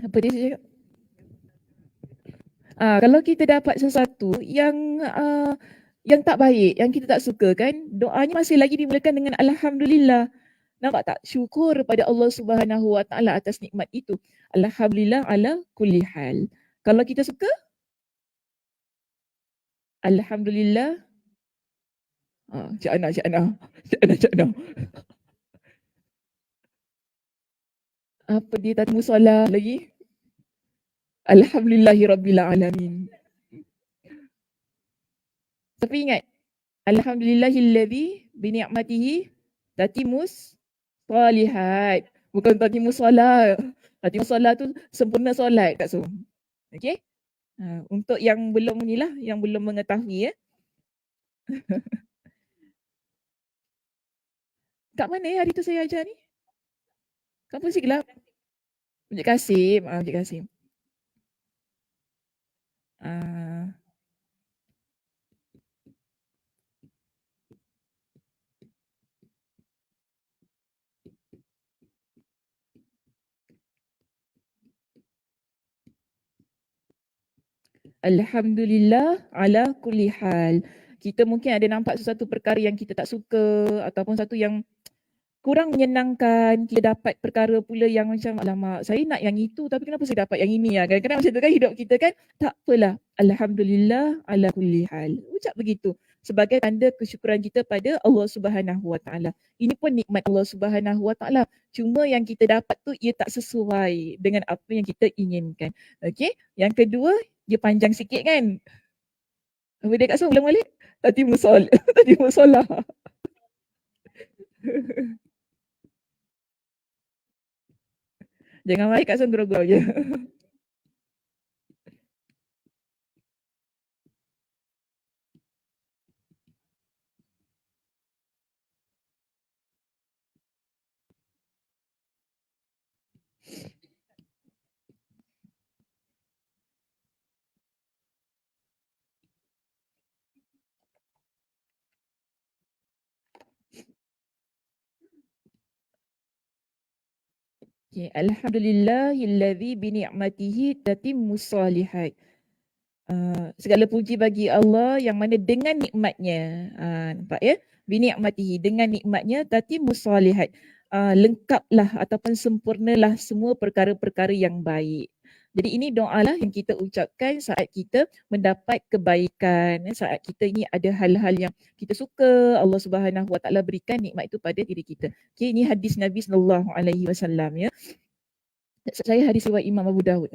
apa dia cakap? Kalau kita dapat sesuatu yang tak baik, yang kita tak suka kan, doanya masih lagi dimulakan dengan alhamdulillah. Nampak tak? Syukur pada Allah Subhanahu Wa Taala atas nikmat itu. Alhamdulillah ala kulli hal. Kalau kita suka, alhamdulillah. Cik Ana. Apa dia tak musola lagi? Alhamdulillahirabbil alamin. Tapi ingat, alhamdulillahilladzi bi ni'matihi tatimus shalihat. Bukan tatimus solat. Tatimus solat tu sempurna solat kat so. Okey? Untuk yang belum inilah, yang belum mengetahui ya. Kat mana hari tu saya ajar ni? Kampung Siglap? Masjid Kasim. Masjid Kasim. Ah, Alhamdulillah ala kulli hal. Kita mungkin ada nampak sesuatu perkara yang kita tak suka ataupun satu yang kurang menyenangkan, kita dapat perkara pula yang macam alamak saya nak yang itu tapi kenapa saya dapat yang ini ya. Kadang-kadang macam tu kan hidup kita kan. Tak apalah. Alhamdulillah ala kulli hal. Ucap begitu sebagai tanda kesyukuran kita pada Allah Subhanahu Wa Taala. Ini pun nikmat Allah Subhanahu Wa Taala. Cuma yang kita dapat tu ia tak sesuai dengan apa yang kita inginkan. Okey. Yang kedua, dia panjang sikit kan. Bila kat sana ulang balik. Tadi musol. Tadi musolah. Jangan balik kat sana gurau-gurau je. Okay. Alhamdulillahilladzi bini'matihi tatimmus salihat. Segala puji bagi Allah yang mana dengan nikmatnya, nampak ya? Bini'matihi, dengan nikmatnya tatimmus salihat. Lengkaplah ataupun sempurnalah semua perkara-perkara yang baik. Jadi ini doalah yang kita ucapkan saat kita mendapat kebaikan, saat kita ini ada hal-hal yang kita suka, Allah Subhanahu Wa Taala berikan nikmat itu pada diri kita. Okay, ini hadis Nabi sallallahu alaihi wasallam ya. Saya hadis riwayat Imam Abu Dawud.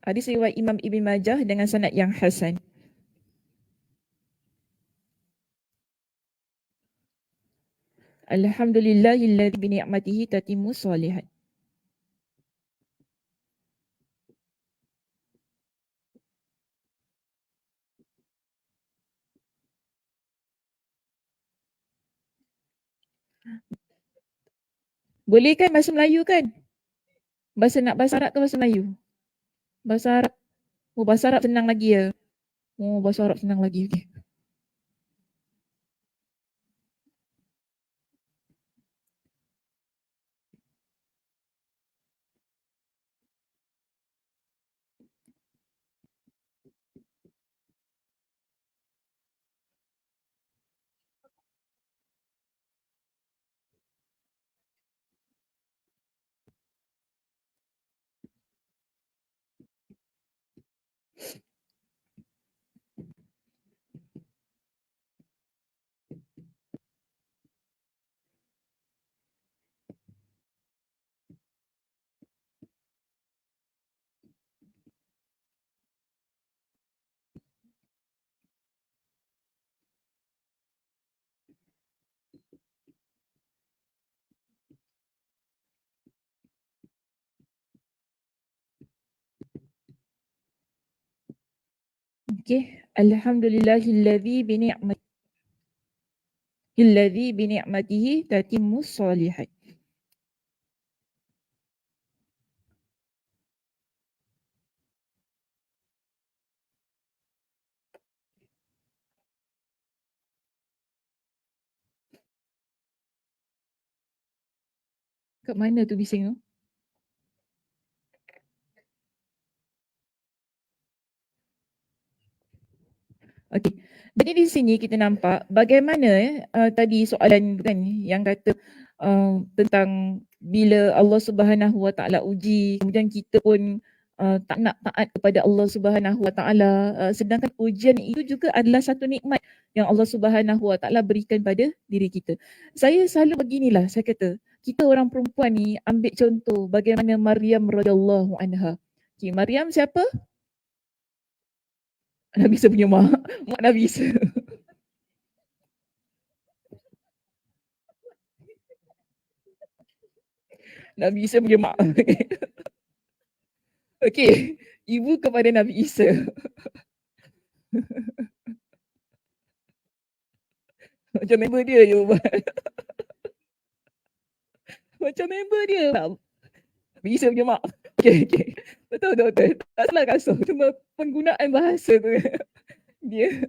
Hadis riwayat Imam Ibn Majah dengan sanad yang hasan. Alhamdulillahilladzi bi ni'matihi tatimmu shalihat. Boleh kan bahasa Melayu kan? Bahasa Arab ke bahasa Melayu? Bahasa Arab. Oh, bahasa Arab senang lagi ya. Oh, bahasa Arab senang lagi. Okay. Okay. Alhamdulillahilladzi bi ni'matihi tatimmu shalihat. Kat mana tu bising tu? Okey. Jadi di sini kita nampak bagaimana tadi soalan tu kan yang kata tentang bila Allah Subhanahu Wa Taala uji, kemudian kita pun tak nak taat kepada Allah Subhanahu Wa Taala, sedangkan ujian itu juga adalah satu nikmat yang Allah Subhanahu Wa Taala berikan pada diri kita. Saya selalu beginilah, saya kata, kita orang perempuan ni ambil contoh bagaimana Maryam radhiyallahu anha. Okay, Maryam siapa? Nabi Isa punya mak. Mak Nabi Isa. Nabi Isa punya mak. Okey, ibu kepada Nabi Isa. Macam member dia je buat. Macam member dia. Nabi Isa punya mak. Okey. Betul. Tak salah kasut. Cuma penggunaan bahasa tu. Dia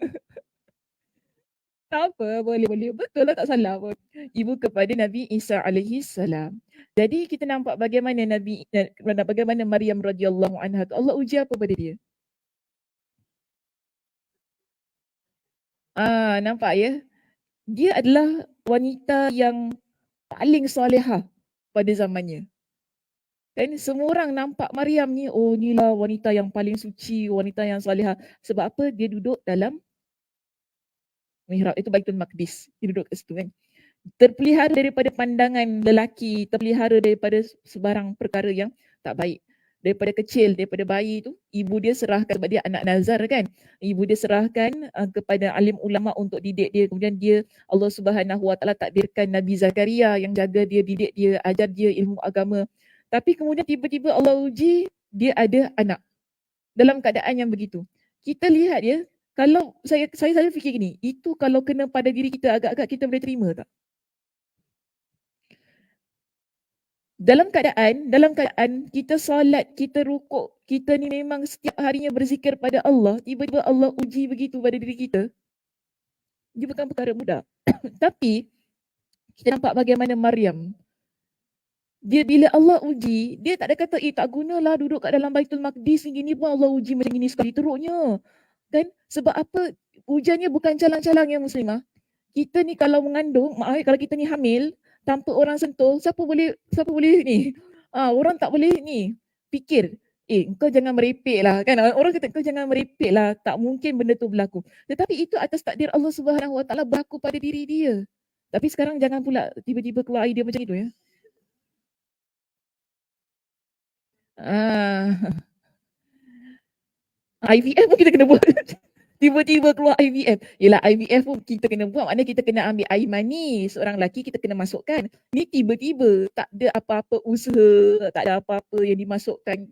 tak apa, boleh. Betul lah, tak salah pun. Ibu kepada Nabi Isa alaihi salam. Jadi kita nampak bagaimana bagaimana Maryam radhiyallahu anha tu Allah uji apa pada dia? Nampak ya? Dia adalah wanita yang paling solehah pada zamannya. Dan semua orang nampak Maryam ni, oh inilah wanita yang paling suci, wanita yang solehah. Sebab apa? Dia duduk dalam mihrab, itu Baitul Maqdis. Dia duduk kat situ kan. Terpelihara daripada pandangan lelaki, terpelihara daripada sebarang perkara yang tak baik. Daripada kecil, daripada bayi tu, ibu dia serahkan sebab dia anak nazar kan. Ibu dia serahkan kepada alim ulama untuk didik dia. Kemudian dia, Allah Subhanahu Wa Taala takdirkan Nabi Zakaria yang jaga dia, didik dia, ajar dia ilmu agama. Tapi kemudian tiba-tiba Allah uji, dia ada anak. Dalam keadaan yang begitu. Kita lihat ya, kalau saya selalu fikir gini, itu kalau kena pada diri kita, agak-agak kita boleh terima tak? Dalam keadaan kita solat, kita rukuk, kita ni memang setiap harinya berzikir pada Allah, tiba-tiba Allah uji begitu pada diri kita, dia bukan perkara mudah. Tapi kita nampak bagaimana Maryam, dia bila Allah uji, dia tak ada kata, tak gunalah duduk kat dalam Baitul Maqdis ni, gini pun Allah uji macam gini sekali teruknya. Kan? Sebab apa? Ujiannya bukan calang-calang ya muslimah. Kita ni kalau mengandung, kalau kita ni hamil, tanpa orang sentuh, siapa boleh ni? Orang tak boleh ni fikir, engkau jangan merepek lah kan. Orang kata kau jangan merepek lah, tak mungkin benda tu berlaku. Tetapi itu atas takdir Allah Subhanahu Wa Taala berlaku pada diri dia. Tapi sekarang jangan pula tiba-tiba keluar idea macam itu ya. IVF pun kita kena buat. Tiba-tiba keluar IVF. Yelah IVF pun kita kena buat. Maknanya kita kena ambil air mani seorang lelaki, kita kena masukkan. Ni tiba-tiba tak ada apa-apa usaha, tak ada apa-apa yang dimasukkan.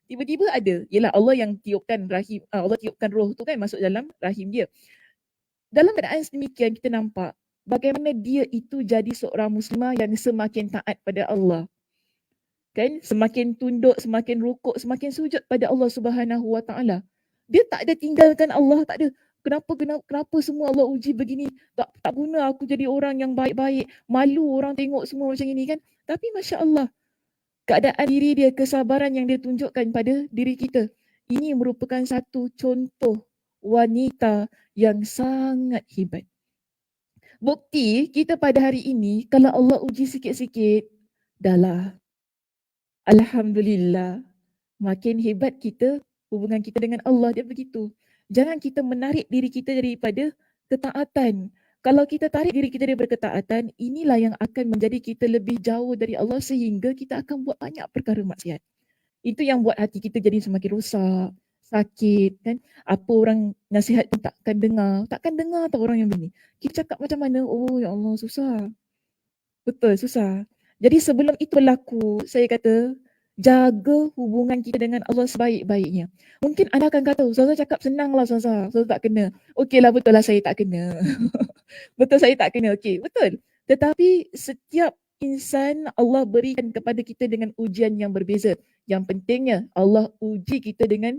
Tiba-tiba ada. Yelah Allah yang tiupkan rahim, Allah tiupkan roh tu kan masuk dalam rahim dia. Dalam keadaan sedemikian kita nampak bagaimana dia itu jadi seorang muslimah yang semakin taat pada Allah. Kan? Semakin tunduk, semakin rukuk, semakin sujud pada Allah Subhanahu Wa Taala. Dia tak ada tinggalkan Allah, tak ada kenapa semua Allah uji begini, tak guna aku jadi orang yang baik-baik, malu orang tengok semua macam ini kan. Tapi Masya Allah, keadaan diri dia, kesabaran yang dia tunjukkan pada diri kita, ini merupakan satu contoh wanita yang sangat hebat. Bukti kita pada hari ini, kalau Allah uji sikit-sikit, dahlah, Alhamdulillah, makin hebat kita, hubungan kita dengan Allah, dia begitu. Jangan kita menarik diri kita daripada ketaatan. Kalau kita tarik diri kita daripada ketaatan, inilah yang akan menjadi kita lebih jauh dari Allah sehingga kita akan buat banyak perkara maksiat. Itu yang buat hati kita jadi semakin rosak, sakit kan. Apa orang nasihat pun takkan dengar tak orang yang begini. Kita cakap macam mana? Oh ya Allah, susah. Betul, susah. Jadi sebelum itu berlaku, saya kata, jaga hubungan kita dengan Allah sebaik-baiknya. Mungkin anda akan kata, Ustazah cakap senanglah Ustazah, Ustazah tak kena. Okeylah, betul lah saya tak kena. Betul saya tak kena, okey, betul. Tetapi setiap insan Allah berikan kepada kita dengan ujian yang berbeza. Yang pentingnya Allah uji kita dengan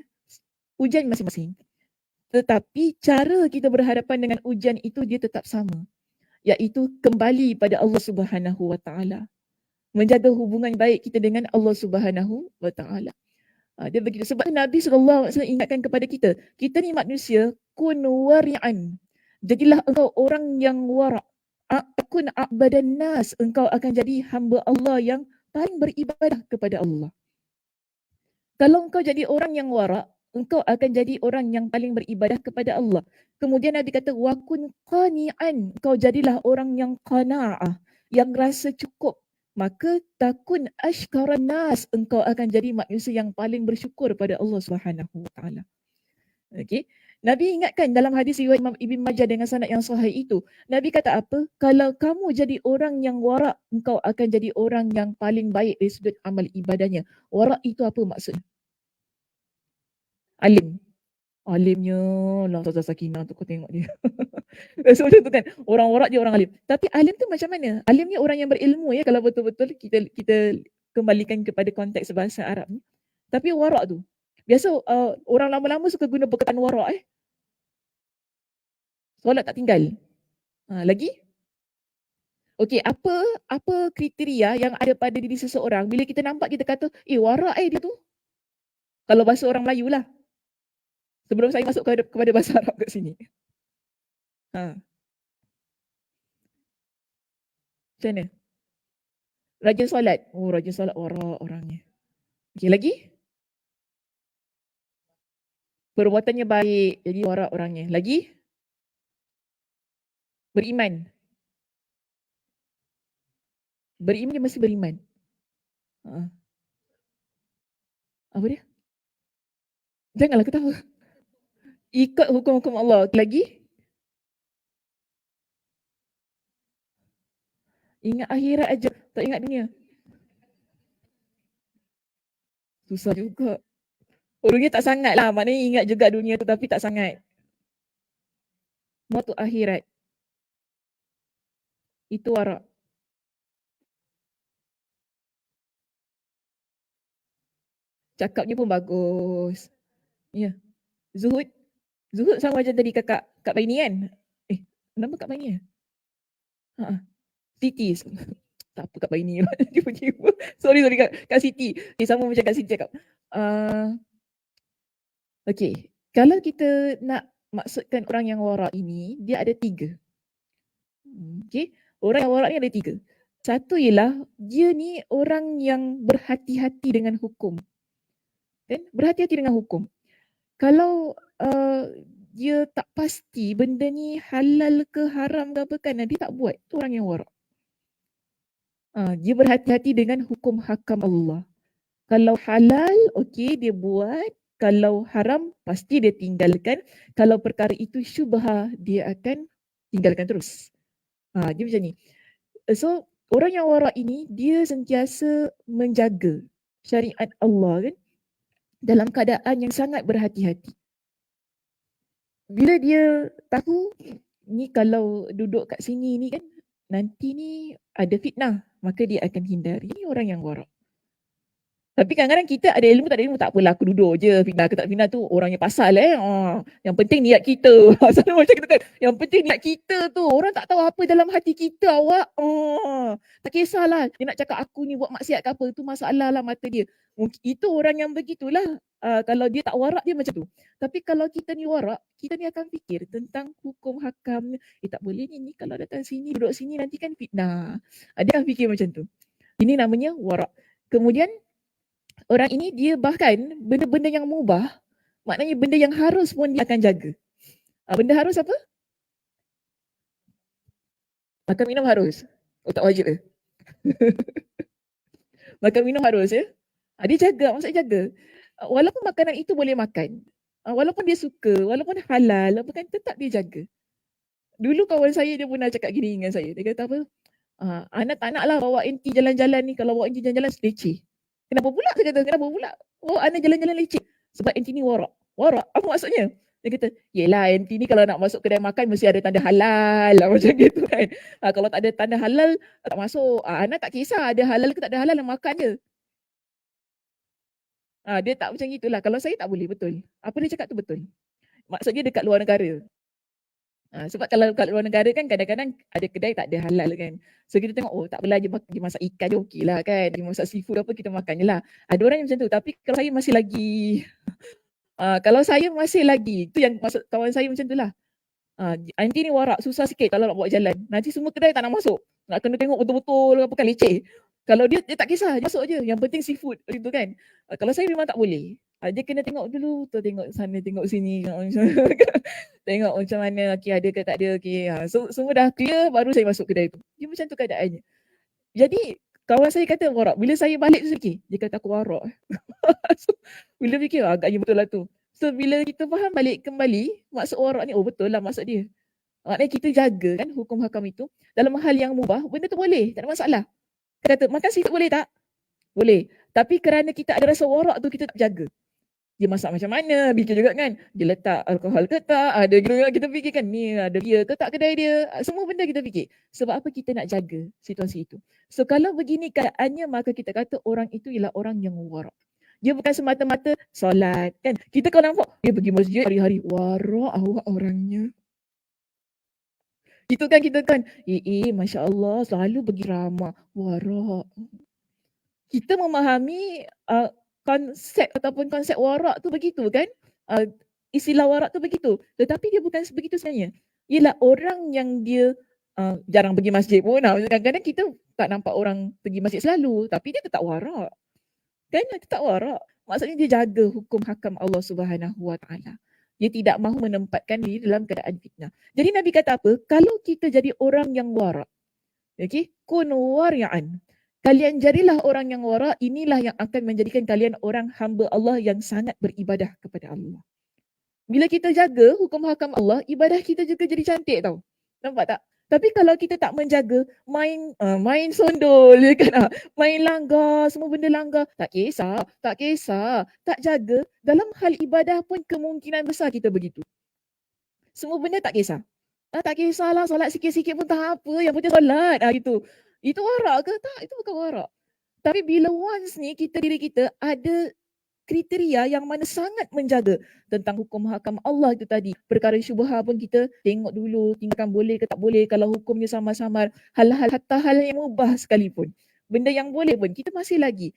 ujian masing-masing. Tetapi cara kita berhadapan dengan ujian itu dia tetap sama. Iaitu kembali pada Allah Subhanahu Wa Taala. Menjaga hubungan baik kita dengan Allah Subhanahu Wa Taala. Dia begitu. Sebab Nabi SAW ingatkan kepada kita, kita ni manusia, kun wari'an. Jadilah engkau orang yang wara'. Kun a'badan nas, engkau akan jadi hamba Allah yang paling beribadah kepada Allah. Kalau engkau jadi orang yang wara', engkau akan jadi orang yang paling beribadah kepada Allah. Kemudian Nabi kata, wa kun qani'an, engkau jadilah orang yang qana'ah, yang rasa cukup. Maka takun ashkaran nas, engkau akan jadi manusia yang paling bersyukur pada Allah Subhanahu wa taala. Okey. Nabi ingatkan dalam hadis riwayat Imam Ibn Majah dengan sanad yang sahih itu, Nabi kata apa? Kalau kamu jadi orang yang wara', engkau akan jadi orang yang paling baik dari sudut amal ibadahnya. Wara' itu apa maksudnya? Alim. Alimnya lah Ustazah Sakinah tu, kau tengok dia. So macam tu kan, orang warak je orang alim. Tapi alim tu macam mana? Alim ni orang yang berilmu ya, kalau betul-betul kita kembalikan kepada konteks bahasa Arab ni. Tapi warak tu, biasa orang lama-lama suka guna perkataan warak solat tak tinggal. Lagi? Okey, apa kriteria yang ada pada diri seseorang bila kita nampak kita kata, warak dia tu. Kalau bahasa orang Melayu lah. Sebelum saya masuk kepada bahasa Arab kat sini. Macam mana? Rajin solat. Oh, rajin solat warak orangnya. Okey, lagi? Perbuatannya baik, jadi warak orangnya. Lagi? Beriman. Beriman, dia mesti beriman. Apa dia? Janganlah ketawa. Ikut hukum-hukum Allah. Lagi? Ingat akhirat aja, tak ingat dunia. Susah juga. Orangnya tak sangat lah. Maknanya ingat juga dunia tu tapi tak sangat. Mau tu akhirat. Itu warak. Cakapnya pun bagus. Ya. Zuhud. Zuhud sama macam tadi Kak Baini kan? Nama Kak Baini ya? Siti. Tak apa Kak Baini. Sorry Kak Siti. Sama macam Kak Siti cakap. Okey. Kalau kita nak maksudkan orang yang warak ini, dia ada 3. Okey. Orang yang warak ni ada 3. Satu ialah, dia ni orang yang berhati-hati dengan hukum. Kan? Berhati-hati dengan hukum. Kalau dia tak pasti benda ni halal ke haram ke apa kan, dia tak buat. Itu orang yang warak. Dia berhati-hati dengan hukum hakam Allah. Kalau halal, okey dia buat. Kalau haram, pasti dia tinggalkan. Kalau perkara itu syubhah, dia akan tinggalkan terus. Dia macam ni. So, orang yang warak ini, dia sentiasa menjaga syariat Allah kan, dalam keadaan yang sangat berhati-hati. Bila dia tahu, ni kalau duduk kat sini ni kan, nanti ni ada fitnah, maka dia akan hindari. Ini orang yang warak. Tapi kadang-kadang kita ada ilmu tak ada ilmu, tak apalah aku duduk je, fitnah ke tak fitnah tu orangnya pasal Yang penting niat kita. Selalu macam kita kan. Yang penting niat kita tu. Orang tak tahu apa dalam hati kita awak. Tak kisahlah dia nak cakap aku ni buat maksiat ke apa, tu masalah lah mata dia. Itu orang yang begitulah. Kalau dia tak warak dia macam tu. Tapi kalau kita ni warak, kita ni akan fikir tentang hukum hakam. Tak boleh ni kalau datang sini, duduk sini nanti kan fitnah. Dia akan fikir macam tu. Ini namanya warak. Kemudian orang ini dia bahkan benda-benda yang mubah, maknanya benda yang harus pun dia akan jaga. Benda harus apa? Makan minum harus. Tak wajib ke? Makan minum harus ya. Dia jaga, maksudnya jaga. Walaupun makanan itu boleh makan, walaupun dia suka, walaupun halal, apa kan, tetap dia jaga. Dulu kawan saya dia pernah cakap gini dengan saya. Dia kata apa? Anak tak nak lah bawa enti jalan-jalan ni. Kalau bawa enti jalan-jalan leceh. Kenapa pula? Saya kata, kenapa pula? Anak jalan-jalan leceh. Sebab enti ni warak. Warak? Apa maksudnya? Dia kata, yelah enti ni kalau nak masuk kedai makan mesti ada tanda halal. Macam gitu kan. Kalau tak ada tanda halal, tak masuk. Anak tak kisah ada halal ke tak ada halal, makan je. Dia tak macam itulah. Kalau saya tak boleh, betul. Apa dia cakap tu betul. Maksud dia dekat luar negara. Sebab kalau kat luar negara kan kadang-kadang ada kedai tak ada halal kan. So kita tengok, oh tak apalah dia masak ikan je okey lah kan. Dia masak seafood apa kita makan je lah. Ada orang yang macam tu. Tapi kalau saya masih lagi, tu yang maksud kawan saya macam tu lah. Nanti ni warak, susah sikit kalau nak buat jalan. Nanti semua kedai tak nak masuk. Nak kena tengok betul-betul apa kan leceh. Kalau dia tak kisah, dia masuk je. Yang penting seafood gitu kan. Kalau saya memang tak boleh. Dia kena tengok dulu, tengok sana, tengok sini. Tengok macam mana, okay, ada ke tak ada. Okay. So semua dah clear, baru saya masuk kedai tu. Dia macam tu keadaannya. Jadi kawan saya kata warak. Bila saya balik tu fikir, dia kata aku warak. So, bila fikir agaknya betul lah tu. So bila kita faham balik kembali maksud warak ni, oh betul lah maksud dia. Maknanya kita jaga kan hukum hakam itu. Dalam hal yang mubah, benda tu boleh, tak ada masalah. Dia kata makan seafood boleh tak? Boleh. Tapi kerana kita ada rasa warak tu, kita tak jaga. Dia masak macam mana, fikir juga kan. Dia letak alkohol ke tak, ada juga kita fikir kan, ni ada beer ke tak kedai dia. Semua benda kita fikir. Sebab apa kita nak jaga situasi itu. So kalau begini keadaannya, maka kita kata orang itu ialah orang yang warak. Dia bukan semata-mata solat kan. Kita kalau nampak, dia pergi masjid hari-hari, warak awak orangnya. Kita kan, Masya Allah selalu pergi ramah, warak. Kita memahami konsep ataupun konsep warak tu begitu kan. Istilah warak tu begitu. Tetapi dia bukan begitu sebenarnya. Ialah orang yang dia jarang pergi masjid pun. Kadang-kadang kita tak nampak orang pergi masjid selalu. Tapi dia tetap warak. Kan dia tetap warak. Maksudnya dia jaga hukum hakam Allah Subhanahu Wa Taala. Dia tidak mahu menempatkan diri dalam keadaan fitnah. Jadi Nabi kata apa? Kalau kita jadi orang yang warak. Okay? Kun wari'an. Kalian jadilah orang yang warak, inilah yang akan menjadikan kalian orang hamba Allah yang sangat beribadah kepada Allah. Bila kita jaga hukum hakam Allah, ibadah kita juga jadi cantik tau. Nampak tak? Tapi kalau kita tak menjaga, main sondol, kan? Main langgar, semua benda langgar. Tak kisah. Tak jaga, dalam hal ibadah pun kemungkinan besar kita begitu. Semua benda tak kisah. Tak kisahlah, solat sikit-sikit pun tak apa. Yang penting solat. Gitu. Itu warak ke? Tak, itu bukan warak. Tapi bila once ni diri kita ada kriteria yang mana sangat menjaga tentang hukum hakam Allah itu tadi. Perkara syubha pun kita tengok dulu, tinggalkan boleh ke tak boleh. Kalau hukumnya samar-samar, hal-hal hatta hal yang mubah sekalipun. Benda yang boleh pun, kita masih lagi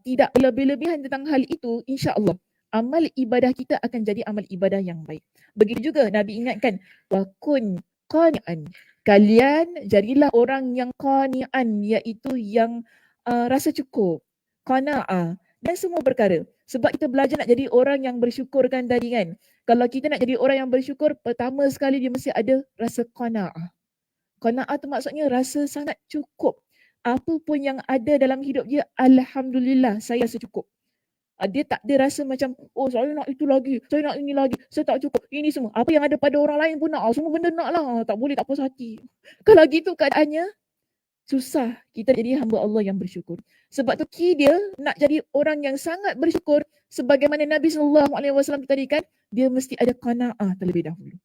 tidak berlebih-lebihan tentang hal itu, insya-Allah. Amal ibadah kita akan jadi amal ibadah yang baik. Begitu juga Nabi ingatkan, wa kun qani'an. Kalian jadilah orang yang qani'an, iaitu yang rasa cukup, qana'ah dan semua perkara. Sebab kita belajar nak jadi orang yang bersyukur kan tadi kan. Kalau kita nak jadi orang yang bersyukur, pertama sekali dia mesti ada rasa qana'ah. Qana'ah tu maksudnya rasa sangat cukup. Apa pun yang ada dalam hidup dia, alhamdulillah saya rasa cukup. Dia tak ada rasa macam, oh saya nak itu lagi, saya nak ini lagi, saya tak cukup, ini semua. Apa yang ada pada orang lain pun nak, semua benda nak lah. Tak boleh, tak puas hati. Kalau gitu keadaannya, susah kita jadi hamba Allah yang bersyukur. Sebab tu dia nak jadi orang yang sangat bersyukur, sebagaimana Nabi SAW tadi kan, dia mesti ada qanaah terlebih dahulu.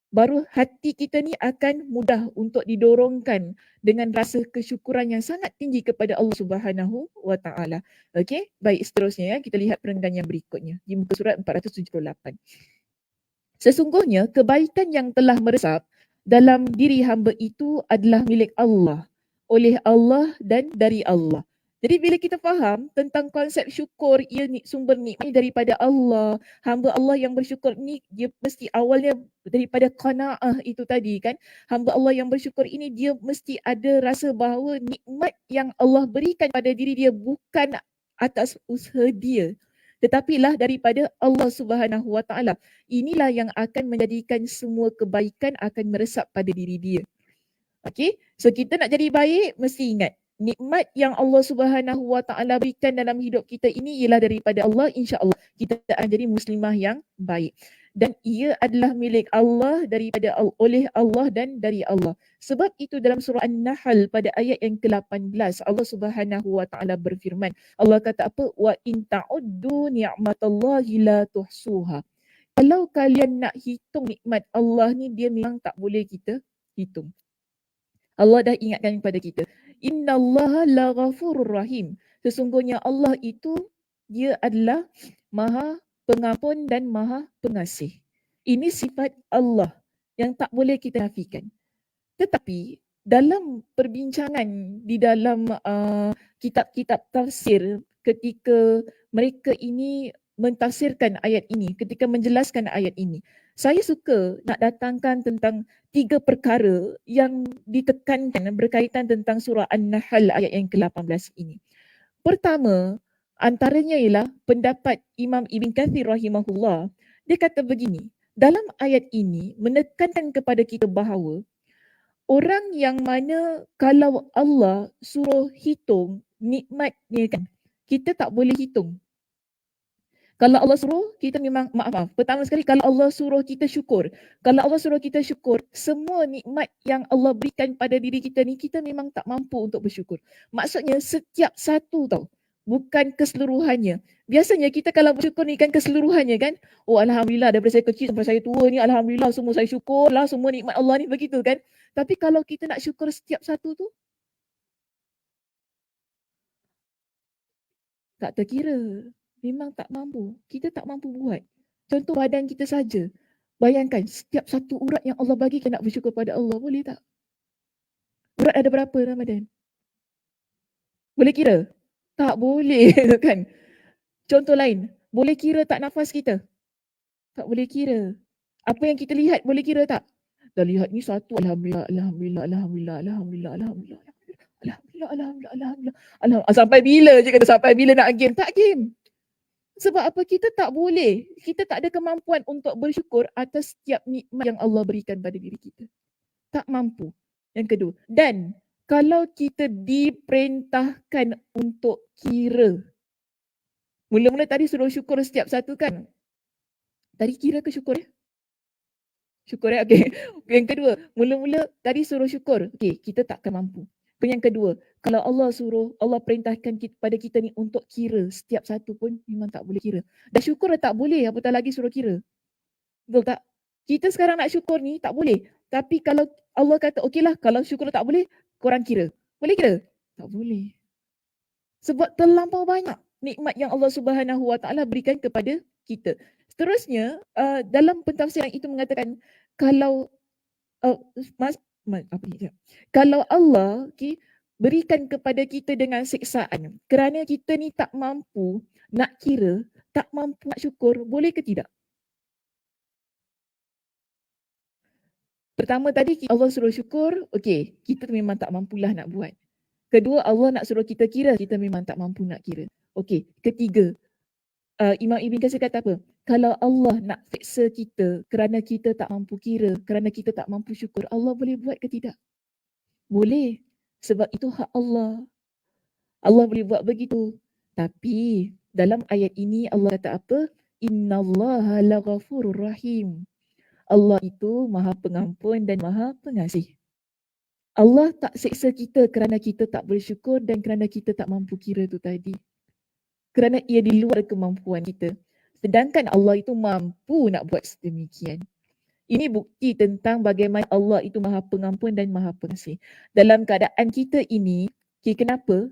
Baru hati kita ni akan mudah untuk didorongkan dengan rasa kesyukuran yang sangat tinggi kepada Allah Subhanahu Wa Taala. Okey, baik, seterusnya kita lihat perenggan yang berikutnya di muka surat 478. Sesungguhnya kebaikan yang telah meresap dalam diri hamba itu adalah milik Allah, oleh Allah dan dari Allah. Jadi bila kita faham tentang konsep syukur, ia sumber nikmat daripada Allah, hamba Allah yang bersyukur ni dia mesti awalnya daripada qanaah itu tadi kan. Hamba Allah yang bersyukur ini dia mesti ada rasa bahawa nikmat yang Allah berikan pada diri dia bukan atas usaha dia, tetapilah daripada Allah Subhanahu Wa Taala. Inilah yang akan menjadikan semua kebaikan akan meresap pada diri dia. Okey, so kita nak jadi baik mesti ingat nikmat yang Allah Subhanahu Wa Taala berikan dalam hidup kita ini ialah daripada Allah. Insya-Allah kita akan jadi muslimah yang baik. Dan ia adalah milik Allah, daripada oleh Allah dan dari Allah. Sebab itu dalam surah An-Nahl pada ayat yang ke-18 Allah Subhanahu Wa Taala berfirman. Allah kata apa? Wa in ta'uddu ni'matallahi la tuhsuha. Kalau kalian nak hitung nikmat Allah ni, dia memang tak boleh kita hitung. Allah dah ingatkan kepada kita. Innallaha laghafurur rahim. Sesungguhnya Allah itu dia adalah Maha Pengampun dan Maha Pengasih. Ini sifat Allah. yang tak boleh kita nafikan. Tetapi dalam perbincangan di dalam kitab-kitab tafsir ketika mereka ini mentafsirkan ayat ini, ketika menjelaskan ayat ini, saya suka nak datangkan tentang 3 perkara yang ditekankan berkaitan tentang surah An-Nahl ayat yang ke-18 ini. Pertama, antaranya ialah pendapat Imam Ibn Kathir rahimahullah. Dia kata begini, dalam ayat ini menekankan kepada kita bahawa orang yang mana kalau Allah suruh hitung nikmatnya kan, kita tak boleh hitung. Kalau Allah suruh, kita memang, maaf. Pertama sekali, kalau Allah suruh kita syukur. Kalau Allah suruh kita syukur, semua nikmat yang Allah berikan pada diri kita ni, kita memang tak mampu untuk bersyukur. Maksudnya, setiap satu tau. Bukan keseluruhannya. Biasanya kita kalau bersyukur ni kan keseluruhannya kan. Oh Alhamdulillah, daripada saya kecil sampai saya tua ni, Alhamdulillah semua saya syukur lah, semua nikmat Allah ni, begitu kan. Tapi kalau kita nak syukur setiap satu tu, tak terkira. Memang tak mampu. Kita tak mampu buat. Contoh badan kita saja. Bayangkan setiap satu urat yang Allah bagi kita nak bersyukur pada Allah. Boleh tak? Urat ada berapa Ramadan? Boleh kira? Tak boleh kan? Contoh lain. Boleh kira tak nafas kita? Tak boleh kira. Apa yang kita lihat boleh kira tak? Dah lihat ni satu. Alhamdulillah, Alhamdulillah, Alhamdulillah, Alhamdulillah, Alhamdulillah. Alhamdulillah, Alhamdulillah, Alhamdulillah. Alhamdulillah. Sampai bila je kata sampai bila nak game? Tak game. Sebab apa? Kita tak boleh. Kita tak ada kemampuan untuk bersyukur atas setiap nikmat yang Allah berikan pada diri kita. Tak mampu. Yang kedua. Dan kalau kita diperintahkan untuk kira. Mula-mula tadi suruh syukur setiap satu kan? Tadi kira ke syukur ya? Syukur ya? Okay. Yang kedua. Mula-mula tadi suruh syukur. Okay, kita takkan mampu. Yang kedua, kalau Allah suruh, Allah perintahkan pada kita ni untuk kira setiap satu pun memang tak boleh kira. Dah syukur tak boleh, apatah lagi suruh kira. Betul tak? Kita sekarang nak syukur ni tak boleh. Tapi kalau Allah kata okeylah, kalau syukur tak boleh, korang kira. Boleh kira? Tak boleh. Sebab terlampau banyak nikmat yang Allah Subhanahu Wa Taala berikan kepada kita. Seterusnya, dalam pentafsiran itu mengatakan kalau kalau Allah berikan kepada kita dengan siksaan kerana kita ni tak mampu nak kira, tak mampu nak syukur, boleh ke tidak? Pertama tadi Allah suruh syukur, okey, kita memang tak mampulah nak buat. Kedua, Allah nak suruh kita kira, kita memang tak mampu nak kira. Okey, ketiga, Imam Ibn Katsir kata apa? Kalau Allah nak seksa kita kerana kita tak mampu kira, kerana kita tak mampu syukur, Allah boleh buat ke tidak? Boleh. Sebab itu hak Allah. Allah boleh buat begitu. Tapi dalam ayat ini Allah kata apa? Innallaha laghafurur rahim. Allah itu Maha Pengampun dan Maha Pengasih. Allah tak seksa kita kerana kita tak bersyukur dan kerana kita tak mampu kira tu tadi. Kerana ia di luar kemampuan kita. Sedangkan Allah itu mampu nak buat sedemikian. Ini bukti tentang bagaimana Allah itu Maha Pengampun dan Maha Pengasih. Dalam keadaan kita ini, kenapa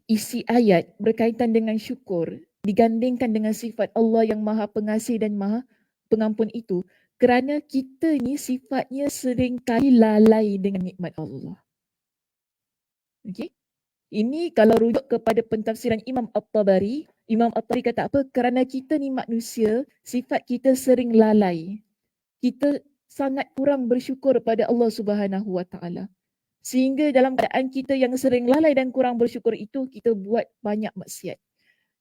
isi ayat berkaitan dengan syukur digandingkan dengan sifat Allah yang Maha Pengasih dan Maha Pengampun itu? Kerana kita ni sifatnya seringkali lalai dengan nikmat Allah. Okey? Ini kalau rujuk kepada pentafsiran Imam At-Tabari, Imam At-Tabari kata apa? Kerana kita ni manusia, sifat kita sering lalai. Kita sangat kurang bersyukur pada Allah Subhanahu Wa Taala. Sehingga dalam keadaan kita yang sering lalai dan kurang bersyukur itu, kita buat banyak maksiat.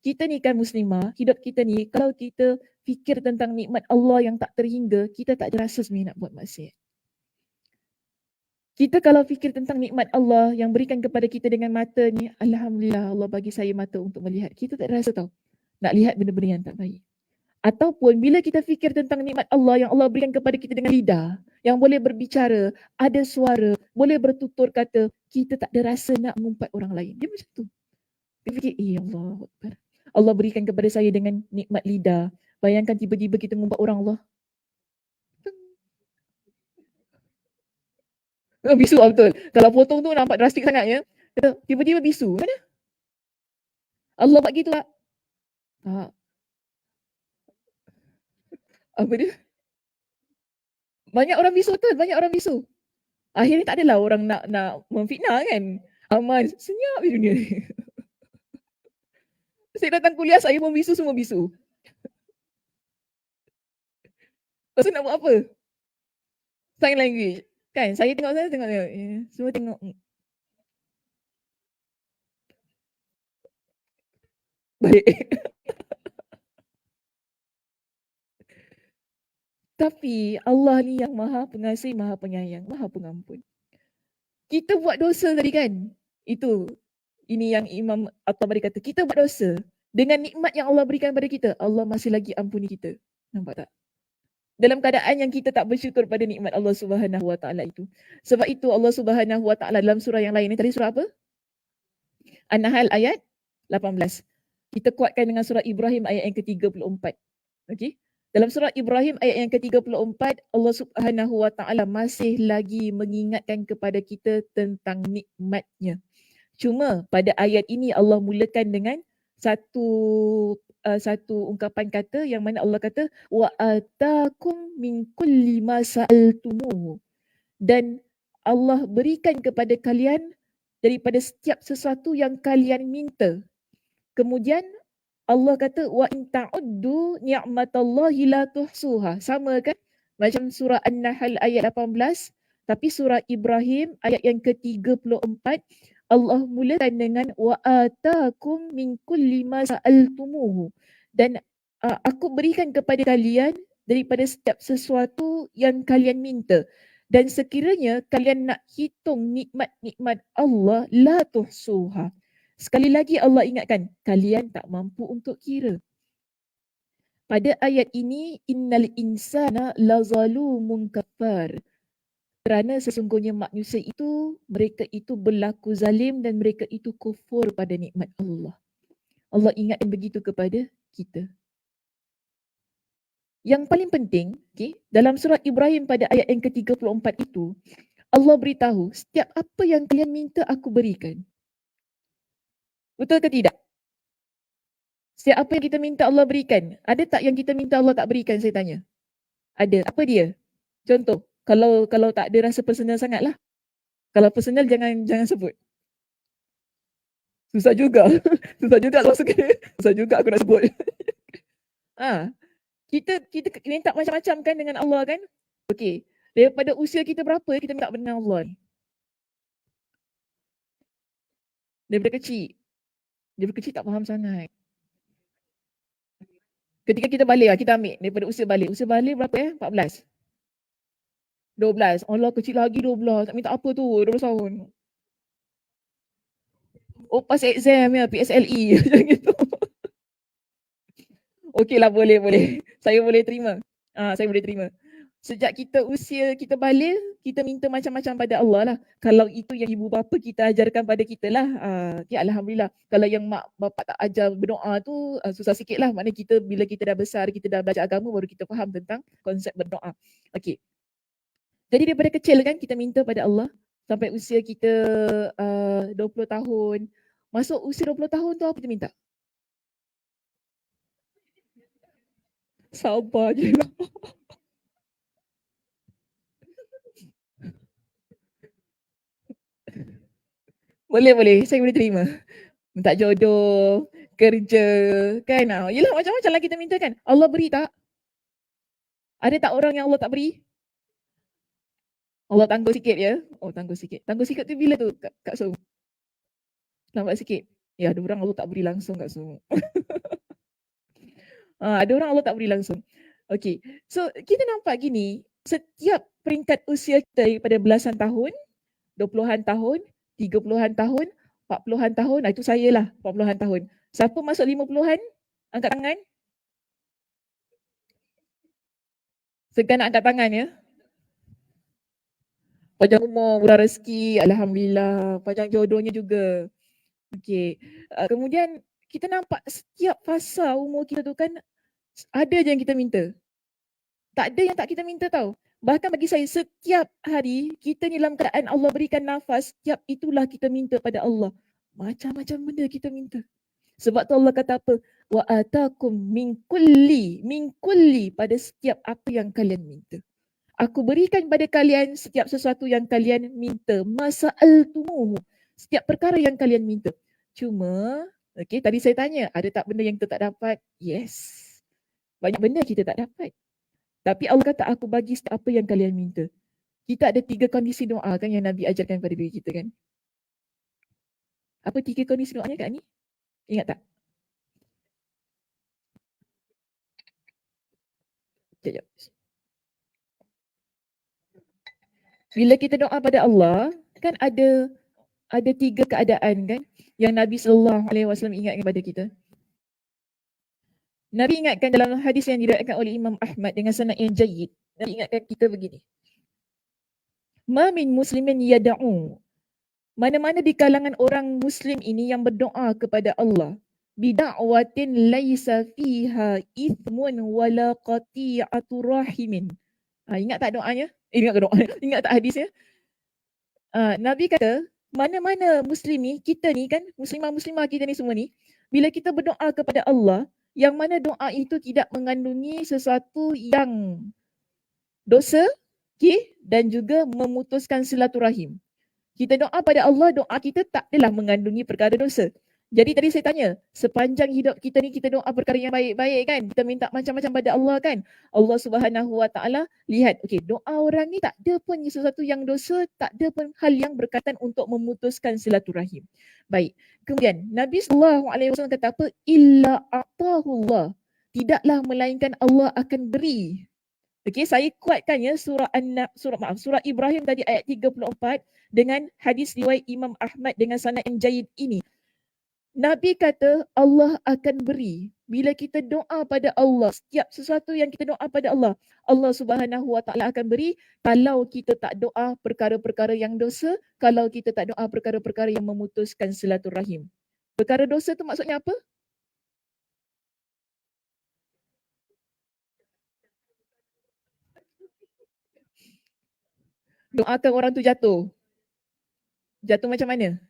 Kita ni kan muslimah, hidup kita ni, kalau kita fikir tentang nikmat Allah yang tak terhingga, kita tak ada rasa sebenarnya nak buat maksiat. Kita kalau fikir tentang nikmat Allah yang berikan kepada kita dengan mata ni, Alhamdulillah Allah bagi saya mata untuk melihat. Kita tak rasa tau nak lihat benda-benda yang tak baik. Ataupun bila kita fikir tentang nikmat Allah yang Allah berikan kepada kita dengan lidah, yang boleh berbicara, ada suara, boleh bertutur kata, kita tak ada rasa nak mengumpat orang lain. Dia macam tu. Dia fikir, Allah Akbar. Allah berikan kepada saya dengan nikmat lidah. Bayangkan tiba-tiba kita mengumpat orang Allah. Bisu lah betul. Kalau potong tu nampak drastik sangat ya. Tiba-tiba bisu. Mana? Allah buat gitu tak? Tak. Apa dia? Banyak orang bisu betul, banyak orang bisu. Akhirnya tak adalah orang nak memfitnah kan. Aman, senyap di dunia ni. Saya datang kuliah, saya pun bisu, semua bisu. Lepas tu nak buat apa? Sign language. Kan, saya tengok sana, tengok. Semua tengok. Balik. Tapi Allah ni yang maha pengasih, maha penyayang, maha pengampun. Kita buat dosa tadi kan? Itu, ini yang Imam At-Tabari kata. Kita buat dosa. Dengan nikmat yang Allah berikan pada kita, Allah masih lagi ampuni kita. Nampak tak? Dalam keadaan yang kita tak bersyukur pada nikmat Allah Subhanahu Wa Taala itu. Sebab itu Allah Subhanahu Wa Taala dalam surah yang lain ni, tadi surah apa? An-Nahl ayat 18. Kita kuatkan dengan surah Ibrahim ayat yang ke-34. Okey. Dalam surah Ibrahim ayat yang ke-34, Allah Subhanahu Wa Taala masih lagi mengingatkan kepada kita tentang nikmatnya. Cuma pada ayat ini Allah mulakan dengan satu ungkapan kata yang mana Allah kata wa atakum min kulli ma sa'altumuhu, dan Allah berikan kepada kalian daripada setiap sesuatu yang kalian minta. Kemudian Allah kata wa in ta'uddu ni'matallahi la tuhsuha. Sama kan? Macam surah An-Nahl ayat 18, tapi surah Ibrahim ayat yang ke-34 Allah mulakan dengan wa atakum min kulli ma sa'altumuhu, dan aku berikan kepada kalian daripada setiap sesuatu yang kalian minta, dan sekiranya kalian nak hitung nikmat-nikmat Allah la tuhsuha. Sekali lagi Allah ingatkan, kalian tak mampu untuk kira. Pada ayat ini, innal insana lazalumun kafar. Kerana sesungguhnya manusia itu, mereka itu berlaku zalim dan mereka itu kufur pada nikmat Allah. Allah ingatkan begitu kepada kita. Yang paling penting, okay, dalam surah Ibrahim pada ayat yang ke-34 itu, Allah beritahu, setiap apa yang kalian minta aku berikan. Betul ke tidak? Setiap apa yang kita minta Allah berikan. Ada tak yang kita minta Allah tak berikan, saya tanya? Ada. Apa dia? Contoh, kalau tak ada rasa personal sangat lah. Kalau personal jangan sebut. Susah juga. Susah juga kalau suka. Susah juga aku nak sebut. Kita minta macam-macam kan dengan Allah kan? Okey. Daripada usia kita berapa kita minta dengan Allah ni? Daripada kecil. Daripada kecil tak faham sangat. Ketika kita balik lah, kita ambil daripada usia balik. Usia balik berapa 14. 12. Allah kecil lagi 12. Tak minta apa tu 12 tahun. Oh pas exam ya, PSLE macam gitu. Okey lah, boleh. Saya boleh terima. Saya boleh terima. Sejak kita usia kita balik, kita minta macam-macam pada Allah lah. Kalau itu yang ibu bapa kita ajarkan pada kita lah, ya Alhamdulillah. Kalau yang mak bapak tak ajar berdoa tu, susah sikit lah. Maknanya kita bila kita dah besar, kita dah belajar agama, baru kita faham tentang konsep berdoa. Okey. Jadi daripada kecil kan kita minta pada Allah, sampai usia kita 20 tahun. Masuk usia 20 tahun tu apa kita minta? Sabar je lah. Boleh. Saya boleh terima. Minta jodoh, kerja, kan? Yelah macam-macam lah kita minta kan. Allah beri tak? Ada tak orang yang Allah tak beri? Allah tangguh sikit ya. Oh tangguh sikit. Tangguh sikit tu bila tu Kak Sum? Lambat sikit. Ya ada orang Allah tak beri langsung Kak Sum. Ada orang Allah tak beri langsung. Okay. So kita nampak gini. Setiap peringkat usia kita daripada belasan tahun, 20-an tahun, 30-an tahun, 40-an tahun. Itu saya lah 40-an tahun. Siapa masuk 50-an? Angkat tangan. Segan nak angkat tangan ya. Panjang umur, murah rezeki, Alhamdulillah. Panjang jodohnya juga. Okay. Kemudian kita nampak setiap fasa umur kita tu kan ada je yang kita minta. Tak ada yang tak kita minta tau. Bahkan bagi saya setiap hari kita ni dalam keadaan Allah berikan nafas, setiap itulah kita minta pada Allah. Macam-macam benda kita minta. Sebab tu Allah kata apa? Wa atakum min kulli pada setiap apa yang kalian minta. Aku berikan pada kalian setiap sesuatu yang kalian minta. Masa'altumuhu. Setiap perkara yang kalian minta. Cuma, okay, tadi saya tanya, ada tak benda yang kita tak dapat? Yes. Banyak benda kita tak dapat. Tapi Allah kata, aku bagi setiap apa yang kalian minta. Kita ada 3 kondisi doa kan yang Nabi ajarkan pada diri kita kan. Apa 3 kondisi doanya kat ni? Ingat tak? Sekejap. Bila kita doa pada Allah, kan ada 3 keadaan kan yang Nabi SAW ingatkan kepada kita. Nabi ingatkan dalam hadis yang diriwayatkan oleh Imam Ahmad dengan sanad yang jayyid. Nabi ingatkan kita begini. Ma min muslimin yada'u. Mana-mana di kalangan orang muslim ini yang berdoa kepada Allah. Bida'watin laisa fiha ithmun wala qati'atu rahimin. Ingat tak doanya? Ingat ke doanya? Ingat tak hadisnya? Nabi kata, mana-mana muslim ni, kita ni kan, muslimah-muslimah kita ni semua ni, bila kita berdoa kepada Allah, yang mana doa itu tidak mengandungi sesuatu yang dosa, okay, dan juga memutuskan silaturahim. Kita doa pada Allah, doa kita tak adalah mengandungi perkara dosa. Jadi tadi saya tanya, sepanjang hidup kita ni kita doa perkara yang baik-baik kan? Kita minta macam-macam pada Allah kan? Allah Subhanahu Wa Taala lihat, okey, doa orang ni tak ada pun sesuatu yang dosa, tak ada pun hal yang berkaitan untuk memutuskan silaturahim. Baik. Kemudian Nabi SAW kata apa? Illa atahullah. Tidaklah melainkan Allah akan beri. Okey, saya kuatkan ya surah Ibrahim tadi ayat 34 dengan hadis riwayat Imam Ahmad dengan sanad yang jayyid ini. Nabi kata Allah akan beri. Bila kita doa pada Allah, setiap sesuatu yang kita doa pada Allah, Allah Subhanahu Wa Taala akan beri. Kalau kita tak doa perkara-perkara yang dosa, kalau kita tak doa perkara-perkara yang memutuskan silaturahim. Perkara dosa tu maksudnya apa? Doakan orang tu jatuh. Jatuh macam mana?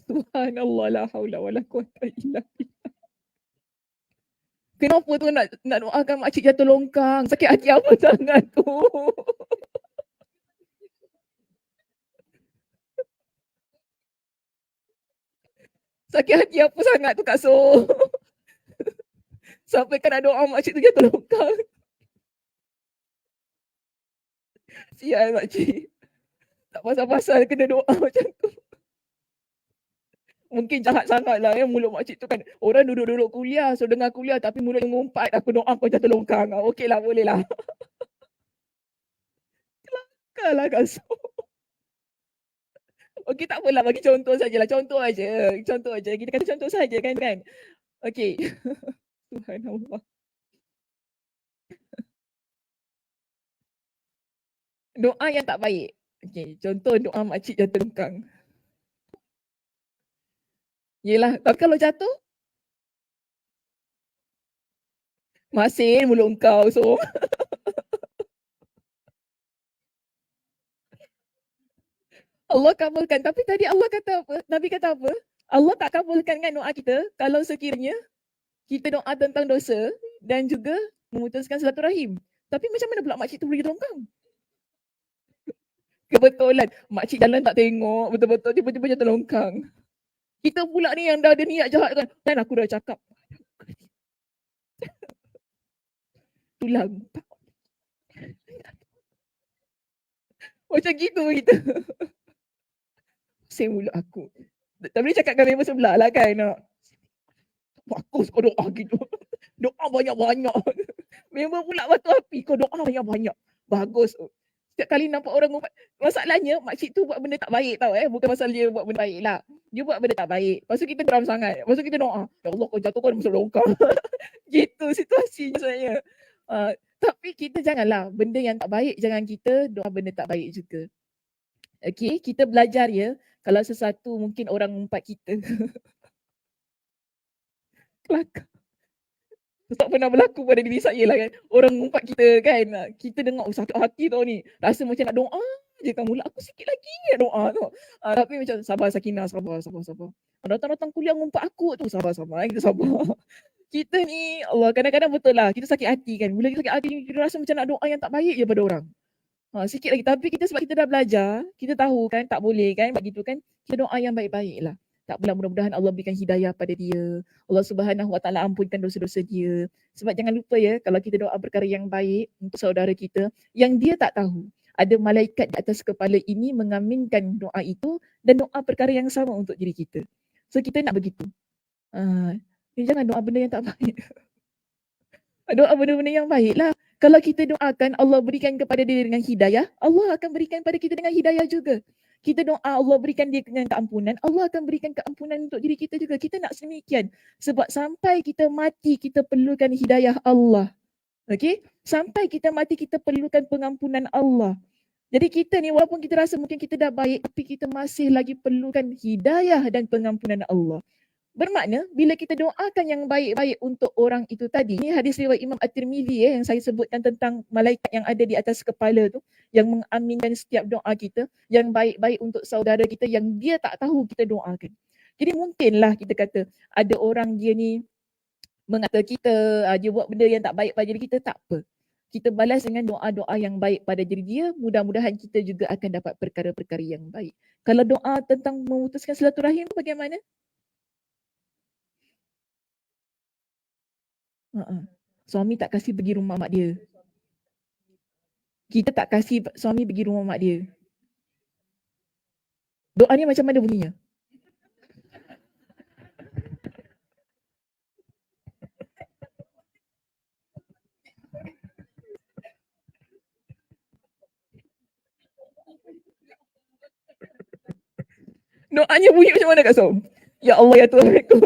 Subhanallah, la haula wala quwata illa billah. Kenapa tu nak doakan makcik jatuh longkang? Sakit hati apa sangat tu? Sakit hati apa sangat tu Kak So? Sampai kan nak doa makcik tu jatuh longkang. Sial makcik. Tak pasal-pasal kena doa macam tu. Mungkin jahat sangat lah ya mulut makcik tu kan. Orang duduk-duduk kuliah, so dengar kuliah tapi mulut mengumpat, aku doa kau jatuh longkang. Okey lah, boleh lah. Kelakar lah Kak So. Okey, tak apalah, bagi contoh sajalah. Contoh aja. Contoh aja. Kita kata contoh saja kan. Okey. Subhanallah. Doa yang tak baik. Okey, contoh doa makcik jatuh longkang. Yelah, tapi kalau jatuh, masin mulut kau. So, Allah kabulkan. Tapi tadi Allah kata apa? Nabi kata apa? Allah tak kabulkan kan doa kita kalau sekiranya kita doa tentang dosa dan juga memutuskan silaturahim. Tapi macam mana pula makcik tu boleh longkang? Kebetulan makcik jalan tak tengok, betul-betul tiba-tiba jatuh longkang. Kita pula ni yang dah ada niat jahat kan. Dan aku dah cakap. Tulang. Macam gitu kita. Sing mulut aku. Tapi dia cakap dengan member sebelah lah kan. Bagus kau doa gitu. Doa banyak-banyak. Member pula batu api. Kau doa banyak-banyak. Bagus. Setiap kali nampak orang ngumpat. Masalahnya makcik tu buat benda tak baik tau. Bukan pasal dia buat benda baik lah. Dia buat benda tak baik. Lepas tu kita geram sangat. Lepas tu kita doa. Ya Allah kau jatuh kau masuk longkang. Gitu situasinya sebenarnya. Tapi kita janganlah. Benda yang tak baik jangan kita doa benda tak baik juga. Okay, kita belajar ya. Kalau sesuatu mungkin orang ngumpat kita. Kelakar. Tak pernah berlaku pada diri saya lah kan. Orang ngumpat kita kan. Kita dengar sakit hati tau ni. Rasa macam nak doa je kan. Mula aku sikit lagi nak doa tau. Tapi macam sabar Sakinah, sabar. Datang-datang kuliah ngumpat aku tu. Sabar. Kita sabar. Kita ni Allah kadang-kadang betul lah kita sakit hati kan. Bila kita sakit hati ni kita rasa macam nak doa yang tak baik je pada orang. Sikit lagi tapi kita sebab kita dah belajar, kita tahu kan tak boleh kan buat gitu kan. Kita doa yang baik-baik lah. Tak apalah mudah-mudahan Allah berikan hidayah pada dia. Allah Subhanahu Wa Taala ampunkan dosa-dosa dia. Sebab jangan lupa ya kalau kita doa perkara yang baik untuk saudara kita yang dia tak tahu. Ada malaikat di atas kepala ini mengaminkan doa itu dan doa perkara yang sama untuk diri kita. So kita nak begitu. Jangan doa benda yang tak baik. Doa benda-benda yang baik lah. Kalau kita doakan Allah berikan kepada dia dengan hidayah, Allah akan berikan pada kita dengan hidayah juga. Kita doa Allah berikan dia dengan keampunan, Allah akan berikan keampunan untuk diri kita juga. Kita nak sedemikian. Sebab sampai kita mati, kita perlukan hidayah Allah. Okay? Sampai kita mati, kita perlukan pengampunan Allah. Jadi kita ni walaupun kita rasa mungkin kita dah baik, tapi kita masih lagi perlukan hidayah dan pengampunan Allah. Bermakna bila kita doakan yang baik-baik untuk orang itu tadi, ni hadis riwayat Imam At-Tirmizi yang saya sebutkan tentang malaikat yang ada di atas kepala tu yang mengaminkan setiap doa kita yang baik-baik untuk saudara kita yang dia tak tahu kita doakan. Jadi mungkinlah kita kata ada orang dia ni mengata kita, dia buat benda yang tak baik pada diri kita, tak apa. Kita balas dengan doa-doa yang baik pada diri dia, mudah-mudahan kita juga akan dapat perkara-perkara yang baik. Kalau doa tentang memutuskan silaturahim tu bagaimana? Suami tak kasih pergi rumah mak dia. Kita tak kasih suami pergi rumah mak dia. Doa ni macam mana bunyinya? Doanya bunyi macam mana Kak Som? Ya Allah ya Tuhanku.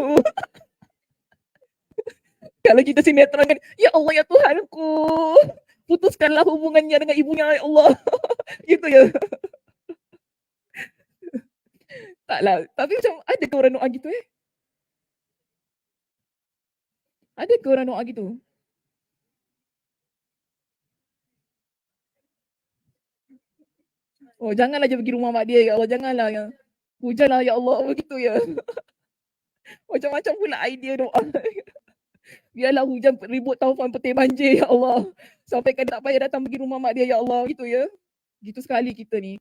Kalau kita sinetron kan, ya Allah ya Tuhanku. Putuskanlah hubungannya dengan ibunya ya Allah. Gitu ya. Taklah. Tapi macam ada ke orang doa gitu Ada ke orang doa gitu? Oh janganlah je pergi rumah mak dia ya Allah. Janganlah ya. Hujanlah ya Allah begitu ya. Macam-macam pula idea doa. Biarlah hujan ribut taufan petir banjir ya Allah. Sampai kan tak payah datang pergi rumah mak dia ya Allah gitu ya. Gitu sekali kita ni.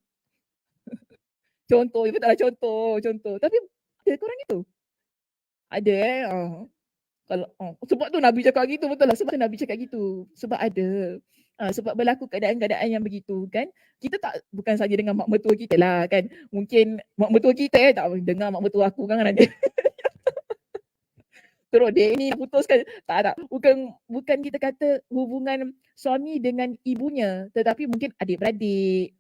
Contoh, betul lah contoh. Tapi ada korang itu? Ada Kalau sebab tu Nabi cakap gitu, betul lah. Sebab tu Nabi cakap gitu. Sebab ada. Sebab berlaku keadaan-keadaan yang begitu kan. Kita tak bukan saja dengan mak mertua kita lah kan. Mungkin mak mertua kita tak dengar mak mertua aku kan ada. Terus dia ni putuskan. Tak. Bukan kita kata hubungan suami dengan ibunya. Tetapi mungkin adik-beradik.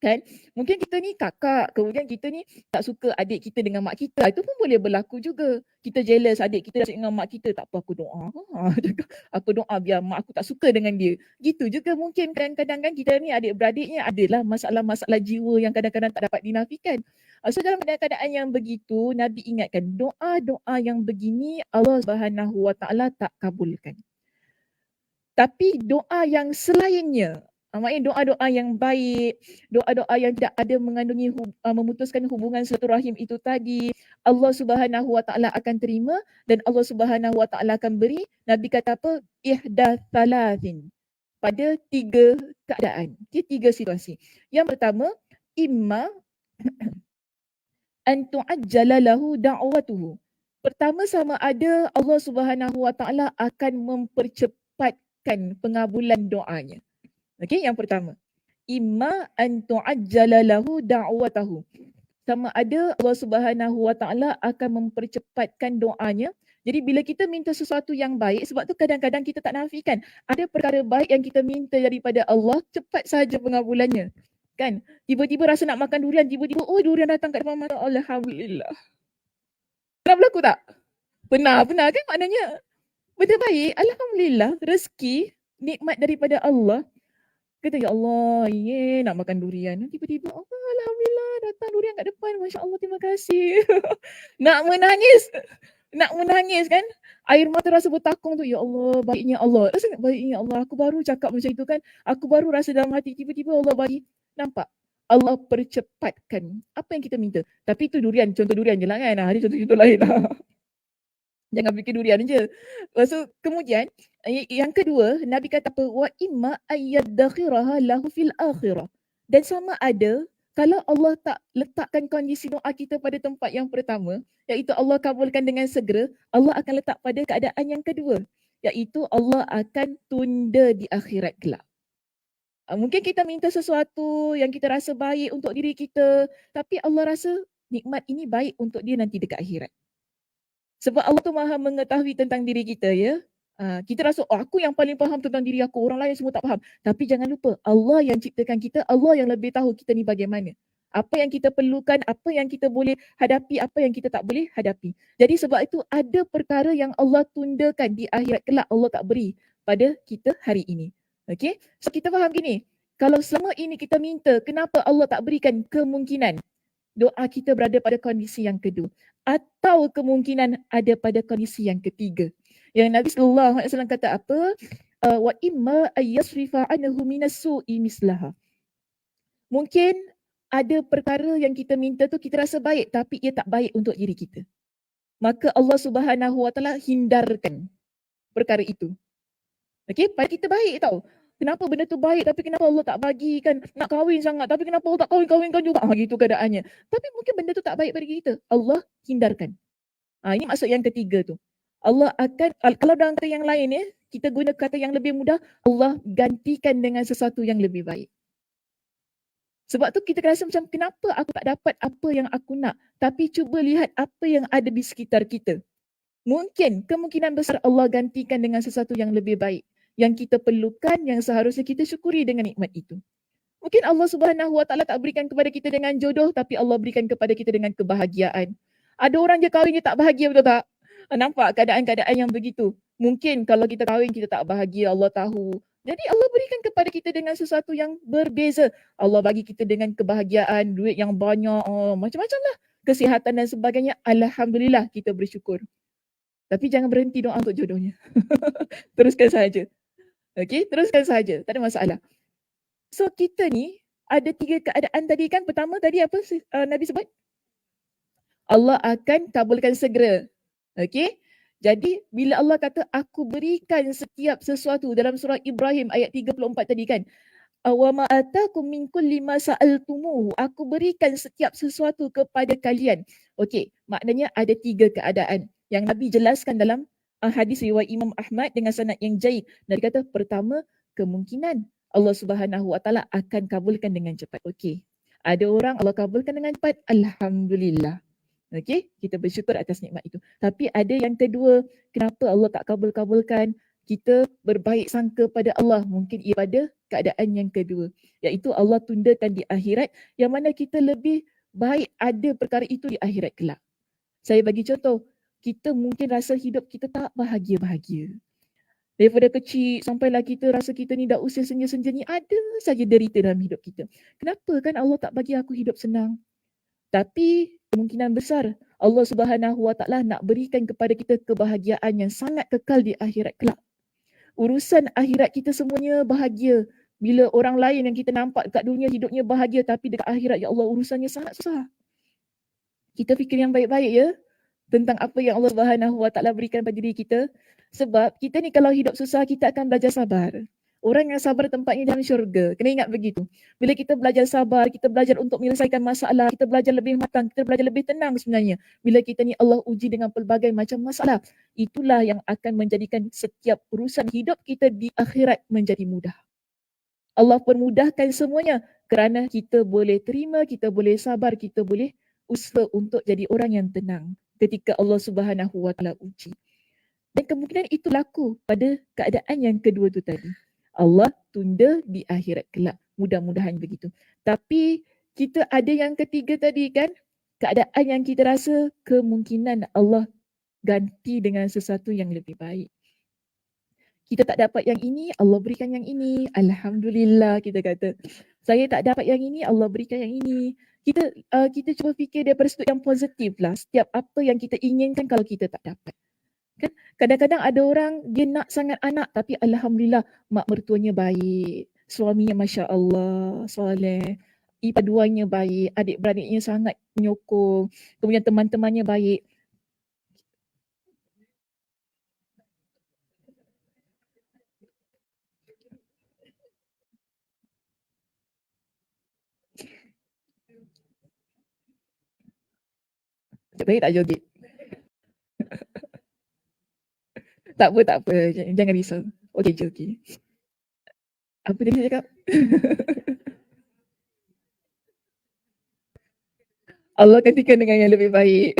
Kan? Mungkin kita ni kakak, kemudian kita ni tak suka adik kita dengan mak kita. Itu pun boleh berlaku juga. Kita jealous adik kita dengan mak kita. Tak apa aku doa. Aku doa biar mak aku tak suka dengan dia. Gitu juga mungkin kadang-kadang kan kita ni adik-beradiknya adalah masalah-masalah jiwa yang kadang-kadang tak dapat dinafikan. So dalam keadaan yang begitu, Nabi ingatkan doa-doa yang begini Allah Subhanahu Wa Taala tak kabulkan. Tapi doa yang selainnya, maknanya doa-doa yang baik, doa-doa yang tidak ada mengandungi memutuskan hubungan silaturahim itu tadi, Allah Subhanahu Wa Taala akan terima dan Allah Subhanahu Wa Taala akan beri. Nabi kata apa? Ihda thalathin. Pada 3 keadaan. Okay, 3 situasi. Yang pertama, imma an tu'ajjala lahu da'watuhu. Pertama sama ada Allah Subhanahu Wa Taala akan mempercepatkan pengabulan doanya. Okey, yang pertama. Imma an tu'ajjala lahu da'watahu. Sama ada Allah Subhanahu Wa Taala akan mempercepatkan doanya. Jadi bila kita minta sesuatu yang baik, sebab tu kadang-kadang kita tak nafikan. Ada perkara baik yang kita minta daripada Allah, cepat saja pengabulannya. Kan? Tiba-tiba rasa nak makan durian, tiba-tiba durian datang kat depan mata. Alhamdulillah. Pernah berlaku tak? Pernah kan maknanya benda baik, alhamdulillah, rezeki, nikmat daripada Allah. Kata, ya Allah, nak makan durian. Tiba-tiba, alhamdulillah, datang durian kat depan. Masya Allah, terima kasih. Nak menangis kan? Air mata rasa bertakung tu, ya Allah, baiknya Allah. Rasa baiknya Allah, aku baru cakap macam itu kan. Aku baru rasa dalam hati, tiba-tiba Allah bagi. Nampak? Allah percepatkan apa yang kita minta. Tapi itu durian, contoh durian je lah kan. Hari contoh lain lah. Jangan fikir durian je. Lepas tu kemudian yang kedua Nabi kata apa? Wa imma ayyadakhiraha lahu fil akhirah. Dan sama ada kalau Allah tak letakkan kondisi doa kita pada tempat yang pertama, iaitu Allah kabulkan dengan segera, Allah akan letak pada keadaan yang kedua, iaitu Allah akan tunda di akhirat kelak. Mungkin kita minta sesuatu yang kita rasa baik untuk diri kita, tapi Allah rasa nikmat ini baik untuk dia nanti dekat akhirat. Sebab Allah tu maha mengetahui tentang diri kita, ya. Kita rasa, oh, aku yang paling faham tentang diri aku, orang lain semua tak faham. Tapi jangan lupa, Allah yang ciptakan kita, Allah yang lebih tahu kita ni bagaimana. Apa yang kita perlukan, apa yang kita boleh hadapi, apa yang kita tak boleh hadapi. Jadi sebab itu ada perkara yang Allah tundakan di akhirat kelak, Allah tak beri pada kita hari ini. Okay? So kita faham gini, kalau selama ini kita minta, kenapa Allah tak berikan kemungkinan doa kita berada pada kondisi yang kedua atau kemungkinan ada pada kondisi yang ketiga. Yang Nabi sallallahu alaihi wasallam kata apa? Wa imma ayyasrifa anhu minas su'i mislaha. Mungkin ada perkara yang kita minta tu kita rasa baik tapi ia tak baik untuk diri kita. Maka Allah Subhanahu wa taala hindarkan perkara itu. Okey, pada kita baik tau. Kenapa benda tu baik tapi kenapa Allah tak bagikan, nak kahwin sangat tapi kenapa Allah tak kahwin-kahwinkan juga? Gitu keadaannya. Tapi mungkin benda tu tak baik bagi kita. Allah hindarkan. Ini maksud yang ketiga tu. Allah akan, kalau dalam kata yang lain ya, kita guna kata yang lebih mudah, Allah gantikan dengan sesuatu yang lebih baik. Sebab tu kita rasa macam kenapa aku tak dapat apa yang aku nak, tapi cuba lihat apa yang ada di sekitar kita. Mungkin kemungkinan besar Allah gantikan dengan sesuatu yang lebih baik, yang kita perlukan, yang seharusnya kita syukuri dengan nikmat itu. Mungkin Allah Subhanahu Wa Taala tak berikan kepada kita dengan jodoh, tapi Allah berikan kepada kita dengan kebahagiaan. Ada orang je kahwin dia tak bahagia, betul tak? Nampak keadaan-keadaan yang begitu. Mungkin kalau kita kahwin kita tak bahagia, Allah tahu. Jadi Allah berikan kepada kita dengan sesuatu yang berbeza. Allah bagi kita dengan kebahagiaan, duit yang banyak, macam-macam lah. Kesihatan dan sebagainya. Alhamdulillah kita bersyukur. Tapi jangan berhenti doa untuk jodohnya. Teruskan saja. Okey, teruskan saja. Tak ada masalah. So kita ni ada 3 keadaan tadi kan. Pertama tadi apa Nabi sebut? Allah akan kabulkan segera. Okey. Jadi bila Allah kata aku berikan setiap sesuatu dalam surah Ibrahim ayat 34 tadi kan. Wa ma atakum min kulli ma sa'altumuhu. Aku berikan setiap sesuatu kepada kalian. Okey, maknanya ada 3 keadaan yang Nabi jelaskan dalam hadis riwayat Imam Ahmad dengan sanad yang jaid. Nabi kata pertama, kemungkinan Allah Subhanahu Wa Taala akan kabulkan dengan cepat. Okey. Ada orang Allah kabulkan dengan cepat, alhamdulillah. Okey, kita bersyukur atas nikmat itu. Tapi ada yang kedua, kenapa Allah tak kabulkan? Kita berbaik sangka pada Allah, mungkin ia pada keadaan yang kedua, iaitu Allah tundakan di akhirat, yang mana kita lebih baik ada perkara itu di akhirat kelak. Saya bagi contoh, kita mungkin rasa hidup kita tak bahagia-bahagia. Daripada kecil sampailah kita rasa kita ni dah usia senja-senja ni ada saja derita dalam hidup kita. Kenapa kan Allah tak bagi aku hidup senang? Tapi kemungkinan besar Allah Subhanahu Wa Taala nak berikan kepada kita kebahagiaan yang sangat kekal di akhirat kelak. Urusan akhirat kita semuanya bahagia. Bila orang lain yang kita nampak dekat dunia hidupnya bahagia, tapi dekat akhirat ya Allah urusannya sangat susah. Kita fikir yang baik-baik ya tentang apa yang Allah Subhanahu Wa Taala berikan pada diri kita. Sebab kita ni kalau hidup susah kita akan belajar sabar. Orang yang sabar tempatnya dalam syurga. Kena ingat begitu. Bila kita belajar sabar, kita belajar untuk menyelesaikan masalah, kita belajar lebih matang, kita belajar lebih tenang sebenarnya. Bila kita ni Allah uji dengan pelbagai macam masalah, itulah yang akan menjadikan setiap urusan hidup kita di akhirat menjadi mudah. Allah permudahkan semuanya kerana kita boleh terima, kita boleh sabar, kita boleh usaha untuk jadi orang yang tenang ketika Allah Subhanahu Wa Taala uji. Dan kemungkinan itu berlaku pada keadaan yang kedua tu tadi. Allah tunda di akhirat kelak. Mudah-mudahan begitu. Tapi kita ada yang ketiga tadi kan. Keadaan yang kita rasa kemungkinan Allah ganti dengan sesuatu yang lebih baik. Kita tak dapat yang ini, Allah berikan yang ini. Alhamdulillah kita kata. Saya tak dapat yang ini, Allah berikan yang ini. Kita cuba fikir daripada sudut yang positif lah. Setiap apa yang kita inginkan kalau kita tak dapat. Kan kadang-kadang ada orang dia nak sangat anak tapi alhamdulillah mak mertuanya baik, suaminya masya-Allah soleh, ipaduannya baik, adik-beradiknya sangat menyokong, kemudian teman-temannya baik. Saya tak joget. Tak apa. Jangan risau. Okey je, okey. Apa tadi saya cakap? Allah gantikan dengan yang lebih baik.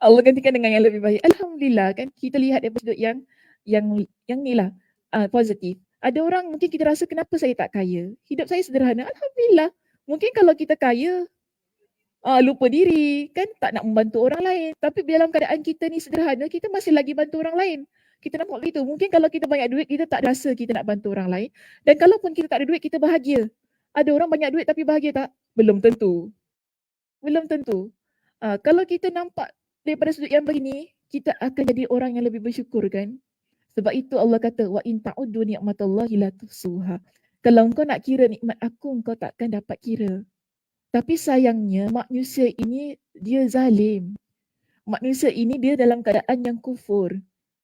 Allah gantikan dengan yang lebih baik. Alhamdulillah kan kita lihat daripada sudut yang ni lah positif. Ada orang mungkin kita rasa kenapa saya tak kaya? Hidup saya sederhana. Alhamdulillah. Mungkin kalau kita kaya lupa diri kan tak nak membantu orang lain. Tapi dalam keadaan kita ni sederhana, kita masih lagi bantu orang lain. Kita nampak begitu. Mungkin kalau kita banyak duit, kita tak rasa kita nak bantu orang lain. Dan kalaupun kita tak ada duit, kita bahagia. Ada orang banyak duit tapi bahagia tak? Belum tentu. Belum tentu. Kalau kita nampak daripada sudut yang begini, kita akan jadi orang yang lebih bersyukur kan. Sebab itu Allah kata, wa in ta'uddu ni'matallahi la tuhsuha. Kalau engkau nak kira nikmat aku, engkau takkan dapat kira. Tapi sayangnya manusia ini dia zalim. Manusia ini dia dalam keadaan yang kufur.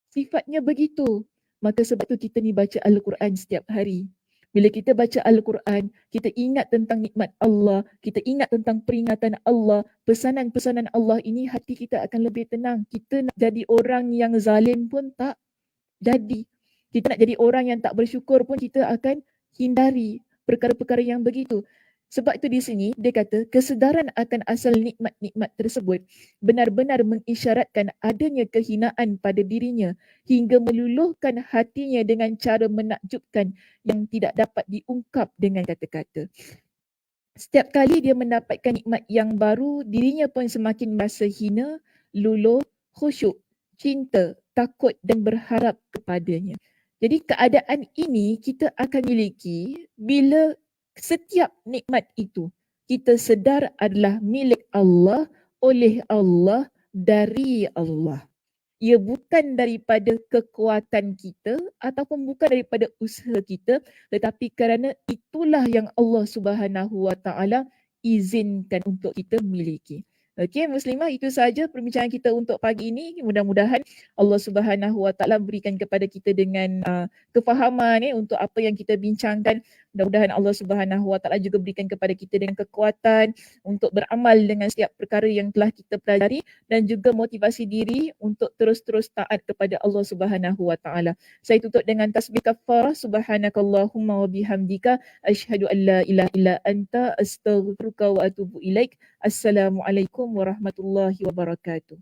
Sifatnya begitu. Maka sebab itu kita ni baca Al-Quran setiap hari. Bila kita baca Al-Quran, kita ingat tentang nikmat Allah, kita ingat tentang peringatan Allah, pesanan-pesanan Allah ini, hati kita akan lebih tenang. Kita nak jadi orang yang zalim pun tak jadi. Kita nak jadi orang yang tak bersyukur pun kita akan hindari perkara-perkara yang begitu. Sebab itu di sini dia kata kesedaran akan asal nikmat-nikmat tersebut benar-benar mengisyaratkan adanya kehinaan pada dirinya hingga meluluhkan hatinya dengan cara menakjubkan yang tidak dapat diungkap dengan kata-kata. Setiap kali dia mendapatkan nikmat yang baru, dirinya pun semakin merasa hina, luluh, khusyuk, cinta, takut dan berharap kepadanya. Jadi keadaan ini kita akan miliki bila setiap nikmat itu kita sedar adalah milik Allah, oleh Allah, dari Allah. Ia bukan daripada kekuatan kita ataupun bukan daripada usaha kita, tetapi kerana itulah yang Allah Subhanahu Wa Taala izinkan untuk kita miliki. Okey muslimah, itu sahaja perbincangan kita untuk pagi ini. Mudah-mudahan Allah Subhanahu Wa Taala berikan kepada kita dengan kefahaman untuk apa yang kita bincangkan. Mudah-mudahan Allah Subhanahu Wa Taala juga berikan kepada kita dengan kekuatan untuk beramal dengan setiap perkara yang telah kita pelajari dan juga motivasi diri untuk terus-terus taat kepada Allah Subhanahu Wa Taala. Saya tutup dengan tasbih kafarah. Subhanakallahumma wa bihamdika asyhadu an la ilaha illa anta astaghfiruka wa atubu ilaik. Assalamualaikum warahmatullahi wabarakatuh.